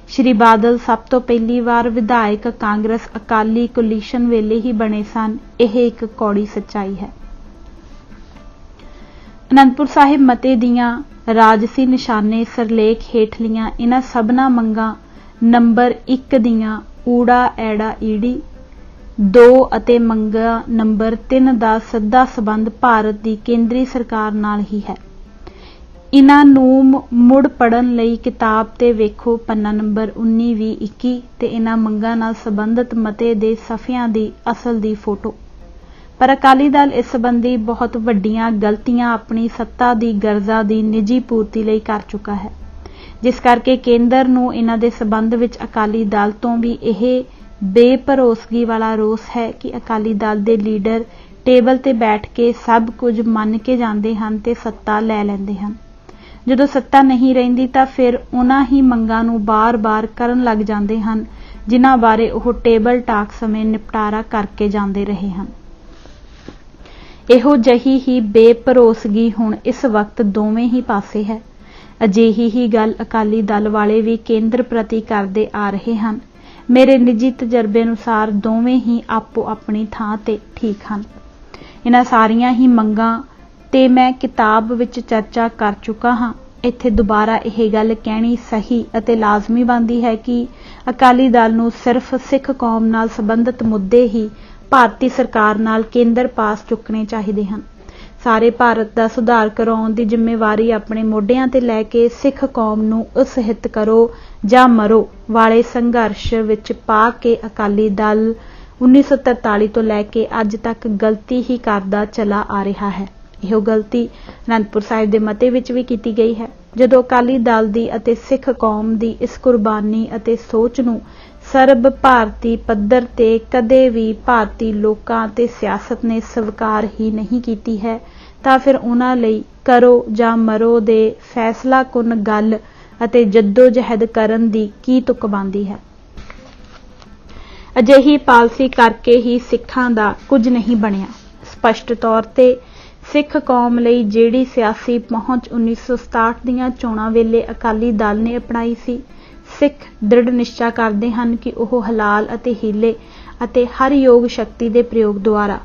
Speaker 1: ਸ਼੍ਰੀ ਬਾਦਲ ਸਭ ਤੋਂ ਪਹਿਲੀ ਵਾਰ ਵਿਧਾਇਕ ਕਾਂਗਰਸ ਅਕਾਲੀ ਕੋਲੀਸ਼ਨ ਵੇਲੇ ਹੀ ਬਣੇ ਸਨ। ਇਹ ਇੱਕ ਕੌੜੀ ਸੱਚਾਈ ਹੈ। ਅਨੰਦਪੁਰ ਸਾਹਿਬ ਮਤੇ ਦੀਆਂ ਰਾਜਸੀ ਨਿਸ਼ਾਨੇ ਸਿਰਲੇਖ ਹੇਠਲੀਆਂ ਇਹਨਾਂ ਸਭਨਾਂ ਮੰਗਾਂ ਨੰਬਰ 1 ਦੀਆਂ ਊੜਾ ਐੜਾ ਈੜੀ 2 ਅਤੇ ਮੰਗਾਂ ਨੰਬਰ 3 ਦਾ ਸਿੱਧਾ ਸਬੰਧ ਭਾਰਤ ਦੀ ਕੇਂਦਰੀ ਸਰਕਾਰ ਨਾਲ ਹੀ ਹੈ। ਇਹਨਾਂ ਨੂੰ ਮੁੜ ਪੜ੍ਹਨ ਲਈ ਕਿਤਾਬ ਤੇ ਵੇਖੋ ਪੰਨਾ ਨੰਬਰ 19, 20, 21 ਤੇ ਇਹਨਾਂ ਮੰਗਾਂ ਨਾਲ ਸੰਬੰਧਿਤ ਮਤੇ ਦੇ ਸਫ਼ਿਆਂ ਦੀ ਅਸਲ ਦੀ ਫੋਟੋ। ਪਰ ਅਕਾਲੀ ਦਲ ਇਸ ਸੰਬੰਧੀ ਬਹੁਤ ਵੱਡੀਆਂ ਗਲਤੀਆਂ ਆਪਣੀ ਸੱਤਾ ਦੀ ਗਰਜ਼ਾਂ ਦੀ ਨਿੱਜੀ ਪੂਰਤੀ ਲਈ ਕਰ ਚੁੱਕਾ ਹੈ, ਜਿਸ ਕਰਕੇ ਕੇਂਦਰ ਨੂੰ ਇਹਨਾਂ ਦੇ ਸੰਬੰਧ ਵਿੱਚ ਅਕਾਲੀ ਦਲ ਤੋਂ ਵੀ ਇਹ ਬੇਭਰੋਸਗੀ ਵਾਲਾ ਰੋਸ ਹੈ ਕਿ ਅਕਾਲੀ ਦਲ ਦੇ ਲੀਡਰ ਟੇਬਲ ਤੇ ਬੈਠ ਕੇ ਸਭ ਕੁਝ ਮੰਨ ਕੇ ਜਾਂਦੇ ਹਨ ਤੇ ਸੱਤਾ ਲੈ ਲੈਂਦੇ ਹਨ। ਜਦੋਂ ਸੱਤਾ ਨਹੀਂ ਰਹਿੰਦੀ ਤਾਂ ਫਿਰ ਉਹਨਾਂ ਹੀ ਮੰਗਾਂ ਨੂੰ ਬਾਰ-ਬਾਰ ਕਰਨ ਲੱਗ ਜਾਂਦੇ ਹਨ ਜਿਨ੍ਹਾਂ ਬਾਰੇ ਉਹ ਟੇਬਲ ਟਾਕ ਸਮੇਂ ਨਿਪਟਾਰਾ ਕਰਕੇ ਜਾਂਦੇ ਰਹੇ ਹਨ। ਇਹੋ ਜਿਹੀ ਹੀ ਬੇਭਰੋਸਗੀ ਹੁਣ ਇਸ ਵਕਤ ਦੋਵੇਂ ਹੀ ਪਾਸੇ ਹੈ। ਅਜਿਹੀ ਹੀ ਗੱਲ ਅਕਾਲੀ ਦਲ ਵਾਲੇ ਵੀ ਕੇਂਦਰ ਪ੍ਰਤੀ ਕਰਦੇ ਆ ਰਹੇ ਹਨ। ਮੇਰੇ ਨਿੱਜੀ ਤਜਰਬੇ ਅਨੁਸਾਰ ਦੋਵੇਂ ਹੀ ਆਪੋ ਆਪਣੀ ਥਾਂ ਤੇ ਠੀਕ ਹਨ। ਇਹਨਾਂ ਸਾਰੀਆਂ ਹੀ ਮੰਗਾਂ ਤੇ ਮੈਂ ਕਿਤਾਬ ਵਿੱਚ ਚਰਚਾ ਕਰ ਚੁੱਕਾ ਹਾਂ। ਇੱਥੇ ਦੁਬਾਰਾ ਇਹ ਗੱਲ ਕਹਿਣੀ ਸਹੀ ਅਤੇ ਲਾਜ਼ਮੀ ਬਣਦੀ ਹੈ ਕਿ ਅਕਾਲੀ ਦਲ ਨੂੰ ਸਿਰਫ ਸਿੱਖ ਕੌਮ ਨਾਲ ਸੰਬੰਧਿਤ ਮੁੱਦੇ ਹੀ ਭਾਰਤੀ ਸਰਕਾਰ ਨਾਲ ਕੇਂਦਰ ਪਾਸ ਚੁੱਕਣੇ ਚਾਹੀਦੇ ਹਨ। ਸਾਰੇ ਭਾਰਤ ਦਾ ਸੁਧਾਰ ਕਰਾਉਣ ਦੀ ਜ਼ਿੰਮੇਵਾਰੀ ਆਪਣੇ ਮੋਢਿਆਂ ਤੇ ਲੈ ਕੇ ਸਿੱਖ ਕੌਮ ਨੂੰ ਅਸਹਿਤ ਕਰੋ ਜਾਂ ਮਰੋ ਵਾਲੇ ਸੰਘਰਸ਼ ਵਿੱਚ ਪਾ ਕੇ ਅਕਾਲੀ ਦਲ 1943 ਤੋਂ ਲੈ ਕੇ ਅੱਜ ਤੱਕ ਗਲਤੀ ਹੀ ਕਰਦਾ ਚਲਾ ਆ ਰਿਹਾ ਹੈ। ਇਹੋ ਗਲਤੀ ਅਨੰਦਪੁਰ ਸਾਹਿਬ ਦੇ ਮਤੇ ਵਿੱਚ ਵੀ ਕੀਤੀ ਗਈ ਹੈ। ਜਦੋਂ ਅਕਾਲੀ ਦਲ ਦੀ ਅਤੇ ਸਿੱਖ ਕੌਮ ਦੀ ਇਸ ਕੁਰਬਾਨੀ ਅਤੇ ਸੋਚ ਨੂੰ ਸਰਬ ਭਾਰਤੀ ਪੱਧਰ ਤੇ ਕਦੇ ਵੀ ਭਾਰਤੀ ਲੋਕਾਂ ਤੇ ਸਿਆਸਤ ਨੇ ਸਵੀਕਾਰ ਹੀ ਨਹੀਂ ਕੀਤੀ ਹੈ ਤਾਂ ਫਿਰ ਉਹਨਾਂ ਲਈ ਕਰੋ ਜਾਂ ਮਰੋ ਦੇ ਫੈਸਲਾਕੁੰਨ ਗੱਲ ਅਤੇ ਜੱਦੋ-ਜਹਿਦ ਕਰਨ ਦੀ ਕੀ ਤੁਕ ਬਣਦੀ ਹੈ। ਅਜਿਹੀ ਪਾਲਸੀ ਕਰਕੇ ਹੀ ਸਿੱਖਾਂ ਦਾ ਕੁਝ ਨਹੀਂ ਬਣਿਆ। ਸਪਸ਼ਟ ਤੌਰ ਤੇ ਸਿੱਖ ਕੌਮ ਲਈ ਜਿਹੜੀ ਸਿਆਸੀ ਪਹੁੰਚ 1967 ਦੀਆਂ ਚੋਣਾਂ ਵੇਲੇ ਅਕਾਲੀ ਦਲ ਨੇ ਅਪਣਾਈ ਸੀ, ਸਿੱਖ ਦ੍ਰਿੜ ਨਿਸ਼ਚਾ ਕਰਦੇ ਹਨ ਕਿ ਉਹ ਹਲਾਲ ਅਤੇ ਹੀਲੇ ਅਤੇ ਹਰ ਯੋਗ ਸ਼ਕਤੀ ਦੇ ਪ੍ਰਯੋਗ ਦੁਆਰਾ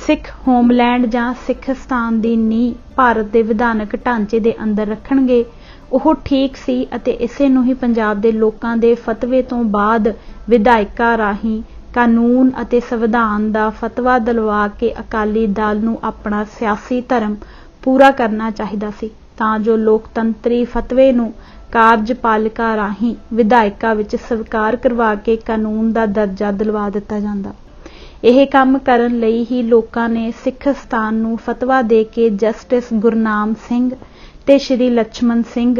Speaker 1: ਸਿੱਖ ਹੋਮਲੈਂਡ ਜਾਂ ਸਿੱਖਸਤਾਨ ਦੀ ਨੀਂਹ ਭਾਰਤ ਦੇ ਵਿਧਾਨਕ ਢਾਂਚੇ ਦੇ ਅੰਦਰ ਰੱਖਣਗੇ। ਉਹ ਠੀਕ ਸੀ ਅਤੇ ਇਸੇ ਨੂੰ ਹੀ ਪੰਜਾਬ ਦੇ ਲੋਕਾਂ ਦੇ ਫਤਵੇ ਤੋਂ ਬਾਅਦ ਵਿਧਾਇਕਾਂ ਰਾਹੀਂ ਕਾਨੂੰਨ ਅਤੇ ਸੰਵਿਧਾਨ ਦਾ ਫਤਵਾ ਦਿਲਵਾ ਕੇ ਅਕਾਲੀ ਦਲ ਨੂੰ ਆਪਣਾ ਸਿਆਸੀ ਧਰਮ ਪੂਰਾ ਕਰਨਾ ਚਾਹੀਦਾ ਸੀ ਤਾਂ ਜੋ ਲੋਕਤੰਤਰੀ ਫਤਵੇ ਨੂੰ ਕਾਰਜਪਾਲਿਕਾ ਰਾਹੀਂ ਵਿਧਾਇਕਾਂ ਵਿੱਚ ਸਵੀਕਾਰ ਕਰਵਾ ਕੇ ਕਾਨੂੰਨ ਦਾ ਦਰਜਾ ਦਿਲਵਾ ਦਿੱਤਾ ਜਾਂਦਾ। ਇਹ ਕੰਮ ਕਰਨ ਲਈ ਹੀ ਲੋਕਾਂ ਨੇ ਸਿੱਖਸਤਾਨ ਨੂੰ ਫਤਵਾ ਦੇ ਕੇ ਜਸਟਿਸ ਗੁਰਨਾਮ ਸਿੰਘ ਤੇ ਸ਼੍ਰੀ ਲਛਮਣ ਸਿੰਘ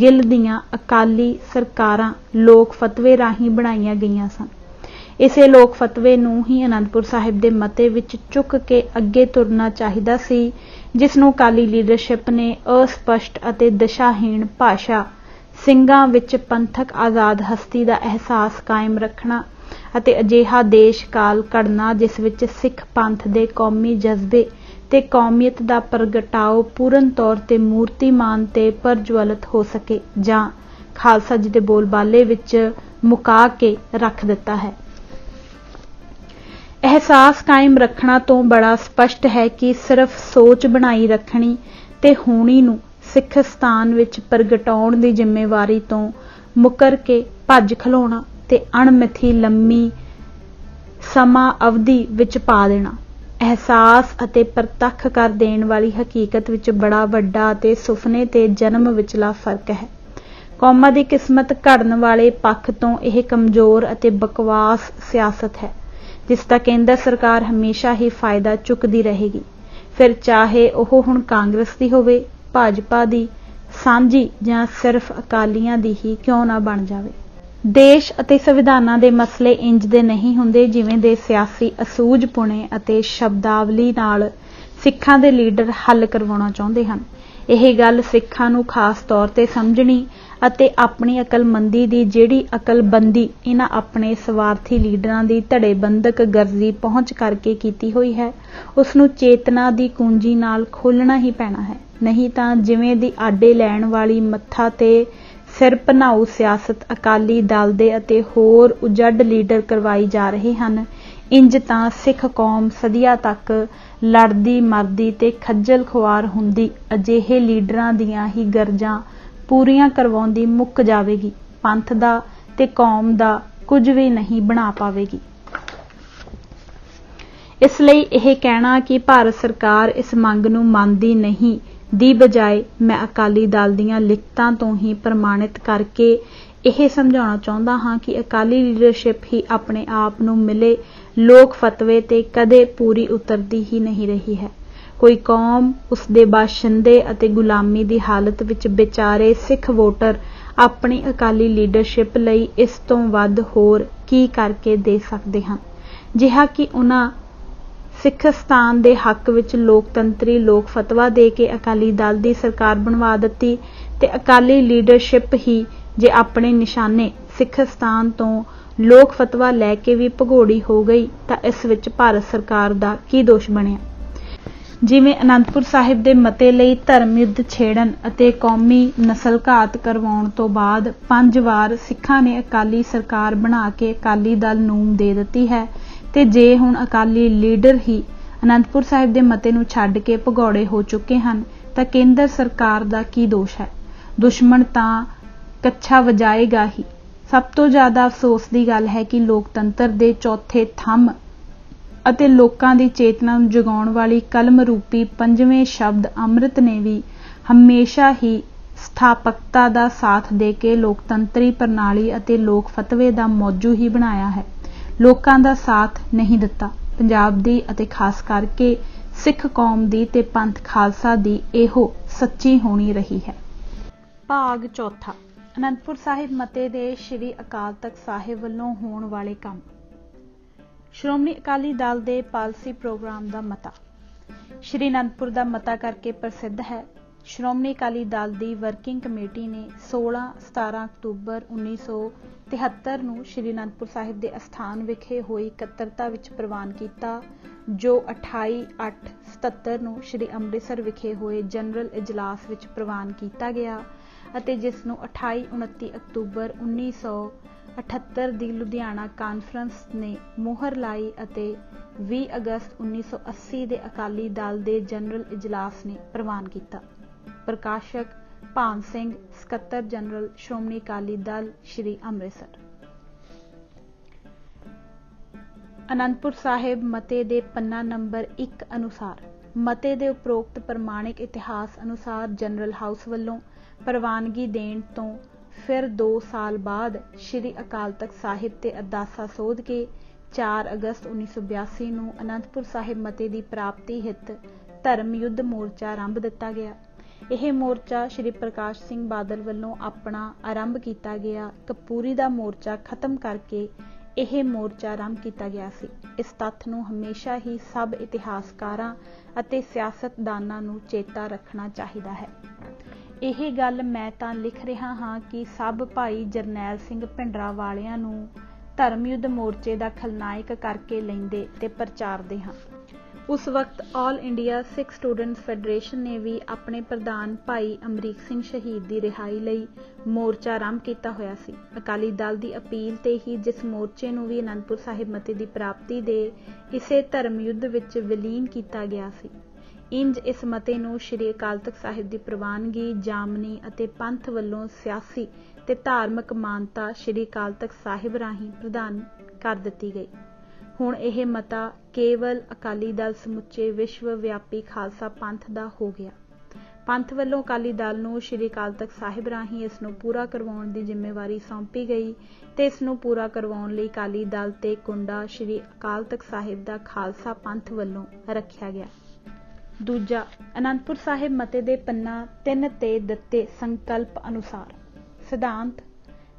Speaker 1: ਗਿੱਲ ਦੀਆਂ ਅਕਾਲੀ ਸਰਕਾਰਾਂ ਲੋਕ ਫਤਵੇ ਰਾਹੀਂ ਬਣਾਈਆਂ ਗਈਆਂ ਸਨ। ਇਸੇ ਲੋਕ ਫਤਵੇ ਨੂੰ ਹੀ ਅਨੰਦਪੁਰ ਸਾਹਿਬ ਦੇ ਮਤੇ ਵਿੱਚ ਚੁੱਕ ਕੇ ਅੱਗੇ ਤੁਰਨਾ ਚਾਹੀਦਾ ਸੀ, ਜਿਸ ਨੂੰ ਅਕਾਲੀ ਲੀਡਰਸ਼ਿਪ ਨੇ ਅਸਪਸ਼ਟ ਅਤੇ ਦਿਸ਼ਾਹੀਣ ਭਾਸ਼ਾ ਸਿੰਘਾਂ ਵਿੱਚ ਪੰਥਕ ਆਜ਼ਾਦ ਹਸਤੀ ਦਾ ਅਹਿਸਾਸ ਕਾਇਮ ਰੱਖਣਾ ਅਤੇ ਅਜਿਹਾ ਦੇਸ਼ ਕਾਲ ਘੜਨਾ ਜਿਸ ਵਿੱਚ ਸਿੱਖ ਪੰਥ ਦੇ ਕੌਮੀ ਜਜ਼ਬੇ ਤੇ ਕੌਮੀਅਤ ਦਾ ਪ੍ਰਗਟਾਓ ਪੂਰਨ ਤੌਰ ਤੇ ਮੂਰਤੀਮਾਨ ਤੇ ਪ੍ਰਜਵਲਿਤ ਹੋ ਸਕੇ ਜਾਂ ਖਾਲਸਾ ਜੀ ਦੇ ਬੋਲਬਾਲੇ ਵਿੱਚ ਮੁਕਾ ਕੇ ਰੱਖ ਦਿੱਤਾ ਹੈ। ਅਹਿਸਾਸ ਕਾਇਮ ਰੱਖਣਾ ਤੋਂ ਬੜਾ ਸਪਸ਼ਟ ਹੈ ਕਿ ਸਿਰਫ ਸੋਚ ਬਣਾਈ ਰੱਖਣੀ ਤੇ ਹੋਣੀ ਨੂੰ ਸਿੱਖਸਤਾਨ ਵਿੱਚ ਪ੍ਰਗਟਾਉਣ ਦੀ ਜ਼ਿੰਮੇਵਾਰੀ ਤੋਂ ਮੁਕਰ ਕੇ ਭੱਜ ਖਲੋਣਾ ਤੇ ਅਣਮਿੱਥੀ ਲੰਮੀ ਸਮਾਂ ਅਵਧੀ ਵਿੱਚ ਪਾ ਦੇਣਾ ਅਹਿਸਾਸ ਅਤੇ ਪ੍ਰਤੱਖ ਕਰ ਦੇਣ ਵਾਲੀ ਹਕੀਕਤ ਵਿੱਚ ਬੜਾ ਵੱਡਾ ਅਤੇ ਸੁਪਨੇ ਤੇ ਜਨਮ ਵਿਚਲਾ ਫਰਕ ਹੈ। ਕੌਮਾਂ ਦੀ ਕਿਸਮਤ ਘੜਨ ਵਾਲੇ ਪੱਖ ਤੋਂ ਇਹ ਕਮਜ਼ੋਰ ਅਤੇ ਬਕਵਾਸ ਸਿਆਸਤ ਹੈ ਜਿਸ ਦਾ ਕੇਂਦਰ ਸਰਕਾਰ ਹਮੇਸ਼ਾ ਹੀ ਫਾਇਦਾ ਚੁੱਕਦੀ ਰਹੇਗੀ, ਫਿਰ ਚਾਹੇ ਉਹ ਹੁਣ ਕਾਂਗਰਸ ਦੀ ਹੋਵੇ, ਭਾਜਪਾ ਦੀ, ਸਾਂਝੀ ਜਾਂ ਸਿਰਫ ਅਕਾਲੀਆਂ ਦੀ ਹੀ ਕਿਉਂ ਨਾ ਬਣ ਜਾਵੇ। ਦੇਸ਼ ਅਤੇ ਸੰਵਿਧਾਨਾਂ ਦੇ ਮਸਲੇ ਇੰਜ ਦੇ ਨਹੀਂ ਹੁੰਦੇ ਜਿਵੇਂ ਦੇ ਸਿਆਸੀ ਅਸੂਝਪੁਣੇ ਅਤੇ ਸ਼ਬਦਾਵਲੀ ਨਾਲ ਸਿੱਖਾਂ ਦੇ ਲੀਡਰ ਹੱਲ ਕਰਵਾਉਣਾ ਚਾਹੁੰਦੇ ਹਨ। ਇਹ ਗੱਲ ਸਿੱਖਾਂ ਨੂੰ ਖਾਸ ਤੌਰ ਤੇ ਸਮਝਣੀ ਅਤੇ ਆਪਣੀ ਅਕਲਮੰਦੀ ਦੀ ਜਿਹੜੀ ਅਕਲਬੰਦੀ ਇਹਨਾਂ ਆਪਣੇ ਸਵਾਰਥੀ ਲੀਡਰਾਂ ਦੀ ਧੜੇਬੰਦਕ ਗਰਜ਼ੀ ਪਹੁੰਚ ਕਰਕੇ ਕੀਤੀ ਹੋਈ ਹੈ, ਉਸ ਨੂੰ ਚੇਤਨਾ ਦੀ ਕੁੰਜੀ ਨਾਲ ਖੋਲ੍ਹਣਾ ਹੀ ਪੈਣਾ ਹੈ। ਨਹੀਂ ਤਾਂ ਜਿਵੇਂ ਦੀ ਆਡੇ ਲੈਣ ਵਾਲੀ ਮੱਥਾ ਤੇ ਸਿਰ ਭਨਾਊ ਸਿਆਸਤ ਅਕਾਲੀ ਦਲ ਦੇ ਅਤੇ ਹੋਰ ਉਜੜ ਲੀਡਰ ਕਰਵਾਈ ਜਾ ਰਹੇ ਹਨ, ਇੰਜ ਤਾਂ ਸਿੱਖ ਕੌਮ ਸਦੀਆਂ ਤੱਕ ਲੜਦੀ ਮਰਦੀ ਤੇ ਖੱਜਲ ਖੁਆਰ ਹੁੰਦੀ ਅਜਿਹੇ ਲੀਡਰਾਂ ਦੀਆਂ ਹੀ ਗਰਜਾਂ ਪੂਰੀਆਂ ਕਰਵਾਉਂਦੀ ਮੁੱਕ ਜਾਵੇਗੀ, ਪੰਥ ਦਾ ਤੇ ਕੌਮ ਦਾ ਕੁਝ ਵੀ ਨਹੀਂ ਬਣਾ ਪਾਵੇਗੀ। ਇਸ ਲਈ ਇਹ ਕਹਿਣਾ ਕਿ ਭਾਰਤ ਸਰਕਾਰ ਇਸ ਮੰਗ ਨੂੰ ਮੰਨਦੀ ਨਹੀਂ ਦੀ ਬਜਾਏ ਮੈਂ ਅਕਾਲੀ ਦਲ ਦੀਆਂ ਲਿਖਤਾਂ ਤੋਂ ਹੀ ਪ੍ਰਮਾਣਿਤ ਕਰਕੇ ਇਹ ਸਮਝਾਉਣਾ ਚਾਹੁੰਦਾ ਹਾਂ ਕਿ ਅਕਾਲੀ ਲੀਡਰਸ਼ਿਪ ਹੀ ਆਪਣੇ ਆਪ ਨੂੰ ਮਿਲੇ ਲੋਕ ਫਤਵੇ ਤੇ ਕਦੇ ਪੂਰੀ ਉਤਰਦੀ ਹੀ ਨਹੀਂ ਰਹੀ ਹੈ। ਕੋਈ ਕੌਮ, ਉਸਦੇ ਬਾਸ਼ਿੰਦੇ ਅਤੇ ਗੁਲਾਮੀ ਦੀ ਹਾਲਤ ਵਿੱਚ ਵਿਚਾਰੇ ਸਿੱਖ ਵੋਟਰ ਆਪਣੀ ਅਕਾਲੀ ਲੀਡਰਸ਼ਿਪ ਲਈ ਇਸ ਤੋਂ ਵੱਧ ਹੋਰ ਕੀ ਕਰਕੇ ਦੇ ਸਕਦੇ ਹਨ, ਜਿਹਾ ਕਿ ਉਹਨਾਂ ਸਿੱਖਸਤਾਨ ਦੇ ਹੱਕ ਵਿੱਚ ਲੋਕਤੰਤਰੀ ਲੋਕ ਫਤਵਾ ਦੇ ਕੇ ਅਕਾਲੀ ਦਲ ਦੀ ਸਰਕਾਰ ਬਣਵਾ ਦਿੱਤੀ ਤੇ ਅਕਾਲੀ ਲੀਡਰਸ਼ਿਪ ਹੀ ਜੇ ਆਪਣੇ ਨਿਸ਼ਾਨੇ ਸਿੱਖਸਤਾਨ ਤੋਂ ਲੋਕ ਫਤਵਾ ਲੈ ਕੇ ਵੀ ਭਗੌੜੀ ਹੋ ਗਈ ਤਾਂ ਇਸ ਵਿੱਚ ਭਾਰਤ ਸਰਕਾਰ ਦਾ ਕੀ ਦੋਸ਼ ਬਣਿਆ। ਜਿਵੇਂ ਅਨੰਦਪੁਰ ਸਾਹਿਬ ਦੇ ਮਤੇ ਲਈ ਧਰਮ ਯੁੱਧ ਛੇੜਨ ਅਤੇ ਕੌਮੀ ਨਸਲ ਘਾਤ ਕਰਵਾਉਣ ਤੋਂ ਬਾਅਦ 5 ਵਾਰ ਸਿੱਖਾਂ ਨੇ ਅਕਾਲੀ ਸਰਕਾਰ ਬਣਾ ਕੇ ਅਕਾਲੀ ਦਲ ਨੂੰ ਦੇ ਦਿੱਤੀ ਹੈ, ਤੇ ਜੇ ਹੁਣ ਅਕਾਲੀ ਲੀਡਰ ਹੀ ਅਨੰਦਪੁਰ ਸਾਹਿਬ ਦੇ ਮਤੇ ਨੂੰ ਛੱਡ ਕੇ ਭਗੌੜੇ ਹੋ ਚੁੱਕੇ ਹਨ ਤਾਂ ਕੇਂਦਰ ਸਰਕਾਰ ਦਾ ਕੀ ਦੋਸ਼ ਹੈ। ਦੁਸ਼ਮਣ ਤਾਂ ਕੱਛਾ ਵਜਾਏਗਾ ਹੀ। ਸਭ ਤੋਂ ਜ਼ਿਆਦਾ ਅਫਸੋਸ ਦੀ ਗੱਲ ਹੈ ਕਿ ਲੋਕਤੰਤਰ ਦੇ ਚੌਥੇ ਥੰਮ ਅਤੇ ਲੋਕਾਂ ਦੀ ਚੇਤਨਾ ਨੂੰ ਜਗਾਉਣ ਵਾਲੀ ਕਲਮ ਰੂਪੀ 5ਵੇਂ ਸ਼ਬਦ ਅੰਮ੍ਰਿਤ ਨੇ ਵੀ ਹਮੇਸ਼ਾ ਹੀ ਸਥਾਪਕਤਾ ਦਾ ਸਾਥ ਦੇ ਕੇ ਲੋਕਤੰਤਰੀ ਪ੍ਰਣਾਲੀ ਅਤੇ ਲੋਕ ਫਤਵੇ ਦਾ ਮੌਜੂ ਹੀ ਬਣਾਇਆ ਹੈ, ਲੋਕਾਂ ਦਾ ਸਾਥ ਨਹੀਂ ਦਿੱਤਾ। ਪੰਜਾਬ ਦੀ ਅਤੇ ਖਾਸ ਕਰਕੇ ਸਿੱਖ ਕੌਮ ਦੀ ਤੇ ਪੰਥ ਖਾਲਸਾ ਦੀ ਇਹੋ ਸੱਚੀ ਹੋਣੀ ਰਹੀ ਹੈ। ਭਾਗ ਚੌਥਾ, ਅਨੰਦਪੁਰ ਸਾਹਿਬ ਮਤੇ ਦੇ ਸ਼੍ਰੀ ਅਕਾਲ ਤਖਤ ਸਾਹਿਬ ਵੱਲੋਂ ਹੋਣ ਵਾਲੇ ਕੰਮ। ਸ਼੍ਰੋਮਣੀ ਅਕਾਲੀ ਦਲ ਦੇ ਪਾਲਸੀ ਪ੍ਰੋਗਰਾਮ ਦਾ ਮਤਾ। ਸ਼੍ਰੀ ਅਨੰਦਪੁਰ ਦਾ ਮਤਾ ਕਰਕੇ ਪ੍ਰਸਿੱਧ ਹੈ। ਸ਼੍ਰੋਮਣੀ ਅਕਾਲੀ ਦਲ ਦੀ ਵਰਕਿੰਗ ਕਮੇਟੀ ਨੇ 16-17 ਅਕਤੂਬਰ 1973 ਨੂੰ ਸ਼੍ਰੀ ਅਨੰਦਪੁਰ ਸਾਹਿਬ ਦੇ ਅਸਥਾਨ ਵਿਖੇ ਹੋਈ ਇਕੱਤਰਤਾ ਵਿੱਚ ਪ੍ਰਵਾਨ ਕੀਤਾ, ਜੋ 28/8/77 ਨੂੰ ਸ਼੍ਰੀ ਅੰਮ੍ਰਿਤਸਰ ਵਿਖੇ ਹੋਏ ਜਨਰਲ ਇਜਲਾਸ ਵਿੱਚ ਪ੍ਰਵਾਨ ਕੀਤਾ ਗਿਆ ਅਤੇ ਜਿਸ ਨੂੰ 28-29 ਅਕਤੂਬਰ 1978 ਦੀ ਲੁਧਿਆਣਾ ਕਾਨਫਰੰਸ ਨੇ ਮੋਹਰ ਲਾਈ ਅਤੇ 20 ਅਗਸਤ 1980 ਦੇ ਅਕਾਲੀ ਦਲ ਦੇ ਜਨਰਲ ਇਜਲਾਸ ਨੇ ਪ੍ਰਵਾਨ ਕੀਤਾ। ਪ੍ਰਕਾਸ਼ਕ ਭਾਨ ਸਿੰਘ, ਸਕੱਤਰ ਜਨਰਲ ਸ਼੍ਰੋਮਣੀ ਅਕਾਲੀ ਦਲ, ਸ਼੍ਰੀ ਅੰਮ੍ਰਿਤਸਰ। ਅਨੰਦਪੁਰ ਸਾਹਿਬ ਮਤੇ ਦੇ ਪੰਨਾ ਨੰਬਰ 1 ਅਨੁਸਾਰ ਮਤੇ ਦੇ ਉਪਰੋਕਤ ਪ੍ਰਮਾਣਿਕ ਇਤਿਹਾਸ ਅਨੁਸਾਰ ਜਨਰਲ ਹਾਊਸ ਵੱਲੋਂ ਪ੍ਰਵਾਨਗੀ ਦੇਣ ਤੋਂ ਫਿਰ 2 ਸਾਲ ਬਾਅਦ ਸ਼੍ਰੀ ਅਕਾਲ ਤਖਤ ਸਾਹਿਬ ਤੇ ਅਰਦਾਸਾ ਸੋਧ ਕੇ 4 ਅਗਸਤ 1982 ਨੂੰ ਅਨੰਦਪੁਰ ਸਾਹਿਬ ਮਤੇ ਦੀ ਪ੍ਰਾਪਤੀ ਹਿੱਤ ਧਰਮ ਯੁੱਧ ਮੋਰਚਾ ਆਰੰਭ ਦਿੱਤਾ ਗਿਆ। ਇਹ ਮੋਰਚਾ ਸ਼੍ਰੀ ਪ੍ਰਕਾਸ਼ ਸਿੰਘ ਬਾਦਲ ਵੱਲੋਂ ਆਪਣਾ ਆਰੰਭ ਕੀਤਾ ਗਿਆ। ਕਪੂਰੀ ਦਾ ਮੋਰਚਾ ਖਤਮ ਕਰਕੇ ਇਹ ਮੋਰਚਾ ਆਰੰਭ ਕੀਤਾ ਗਿਆ ਸੀ। ਇਸ ਤੱਥ ਨੂੰ ਹਮੇਸ਼ਾ ਹੀ ਸਭ ਇਤਿਹਾਸਕਾਰਾਂ ਅਤੇ ਸਿਆਸਤਦਾਨਾਂ ਨੂੰ ਚੇਤਾ ਰੱਖਣਾ ਚਾਹੀਦਾ ਹੈ। ਇਹ ਗੱਲ ਮੈਂ ਤਾਂ ਲਿਖ ਰਿਹਾ ਹਾਂ ਕਿ ਸਭ ਭਾਈ ਜਰਨੈਲ ਸਿੰਘ ਭਿੰਡਰਾਂਵਾਲਿਆਂ ਨੂੰ ਧਰਮ ਯੁੱਧ ਮੋਰਚੇ ਦਾ ਖਲਨਾਇਕ ਕਰਕੇ ਲੈਂਦੇ ਤੇ ਪ੍ਰਚਾਰਦੇ ਹਾਂ। ਉਸ ਵਕਤ ਆਲ ਇੰਡੀਆ ਸਿੱਖ ਸਟੂਡੈਂਟਸ ਫੈਡਰੇਸ਼ਨ ਨੇ ਵੀ ਆਪਣੇ ਪ੍ਰਧਾਨ ਭਾਈ ਅਮਰੀਕ ਸਿੰਘ ਸ਼ਹੀਦ ਦੀ ਰਿਹਾਈ ਲਈ ਮੋਰਚਾ ਆਰੰਭ ਕੀਤਾ ਹੋਇਆ ਸੀ। ਅਕਾਲੀ ਦਲ ਦੀ ਅਪੀਲ ਤੇ ਹੀ ਜਿਸ ਮੋਰਚੇ ਨੂੰ ਵੀ ਅਨੰਦਪੁਰ ਸਾਹਿਬ ਮਤੇ ਦੀ ਪ੍ਰਾਪਤੀ ਦੇ ਇਸੇ ਧਰਮ ਯੁੱਧ ਵਿੱਚ ਵਿਲੀਨ ਕੀਤਾ ਗਿਆ ਸੀ। ਇੰਜ ਇਸ ਮਤੇ ਨੂੰ ਸ਼੍ਰੀ ਅਕਾਲ ਤਖ਼ਤ ਸਾਹਿਬ ਦੀ ਪ੍ਰਵਾਨਗੀ, ਜਾਮਨੀ ਅਤੇ ਪੰਥ ਵੱਲੋਂ ਸਿਆਸੀ ਤੇ ਧਾਰਮਿਕ ਮਾਨਤਾ ਸ਼੍ਰੀ ਅਕਾਲ ਤਖ਼ਤ ਸਾਹਿਬ ਰਾਹੀਂ ਪ੍ਰਦਾਨ ਕਰ ਦਿੱਤੀ ਗਈ। ਹੁਣ ਇਹ ਮਤਾ ਕੇਵਲ ਅਕਾਲੀ ਦਲ ਸਮੁੱਚੇ ਵਿਸ਼ਵ ਵਿਆਪੀ ਖਾਲਸਾ ਪੰਥ ਦਾ ਹੋ ਗਿਆ। ਪੰਥ ਵੱਲੋਂ ਅਕਾਲੀ ਦਲ ਨੂੰ ਸ਼੍ਰੀ ਅਕਾਲ ਤਖ਼ਤ ਸਾਹਿਬ ਰਾਹੀਂ ਇਸ ਨੂੰ ਪੂਰਾ ਕਰਵਾਉਣ ਦੀ ਜ਼ਿੰਮੇਵਾਰੀ ਸੌਂਪੀ ਗਈ ਤੇ ਇਸ ਨੂੰ ਪੂਰਾ ਕਰਵਾਉਣ ਲਈ ਅਕਾਲੀ ਦਲ ਤੇ ਕੁੰਡਾ ਸ਼੍ਰੀ ਅਕਾਲ ਤਖ਼ਤ ਸਾਹਿਬ ਦਾ ਖਾਲਸਾ ਪੰਥ ਵੱਲੋਂ ਰੱਖਿਆ ਗਿਆ। ਦੂਜਾ, ਅਨੰਦਪੁਰ ਸਾਹਿਬ ਮਤੇ ਦੇ ਪੰਨਾ 3 ਤੇ ਦਿੱਤੇ ਸੰਕਲਪ ਅਨੁਸਾਰ। ਸਿਧਾਂਤ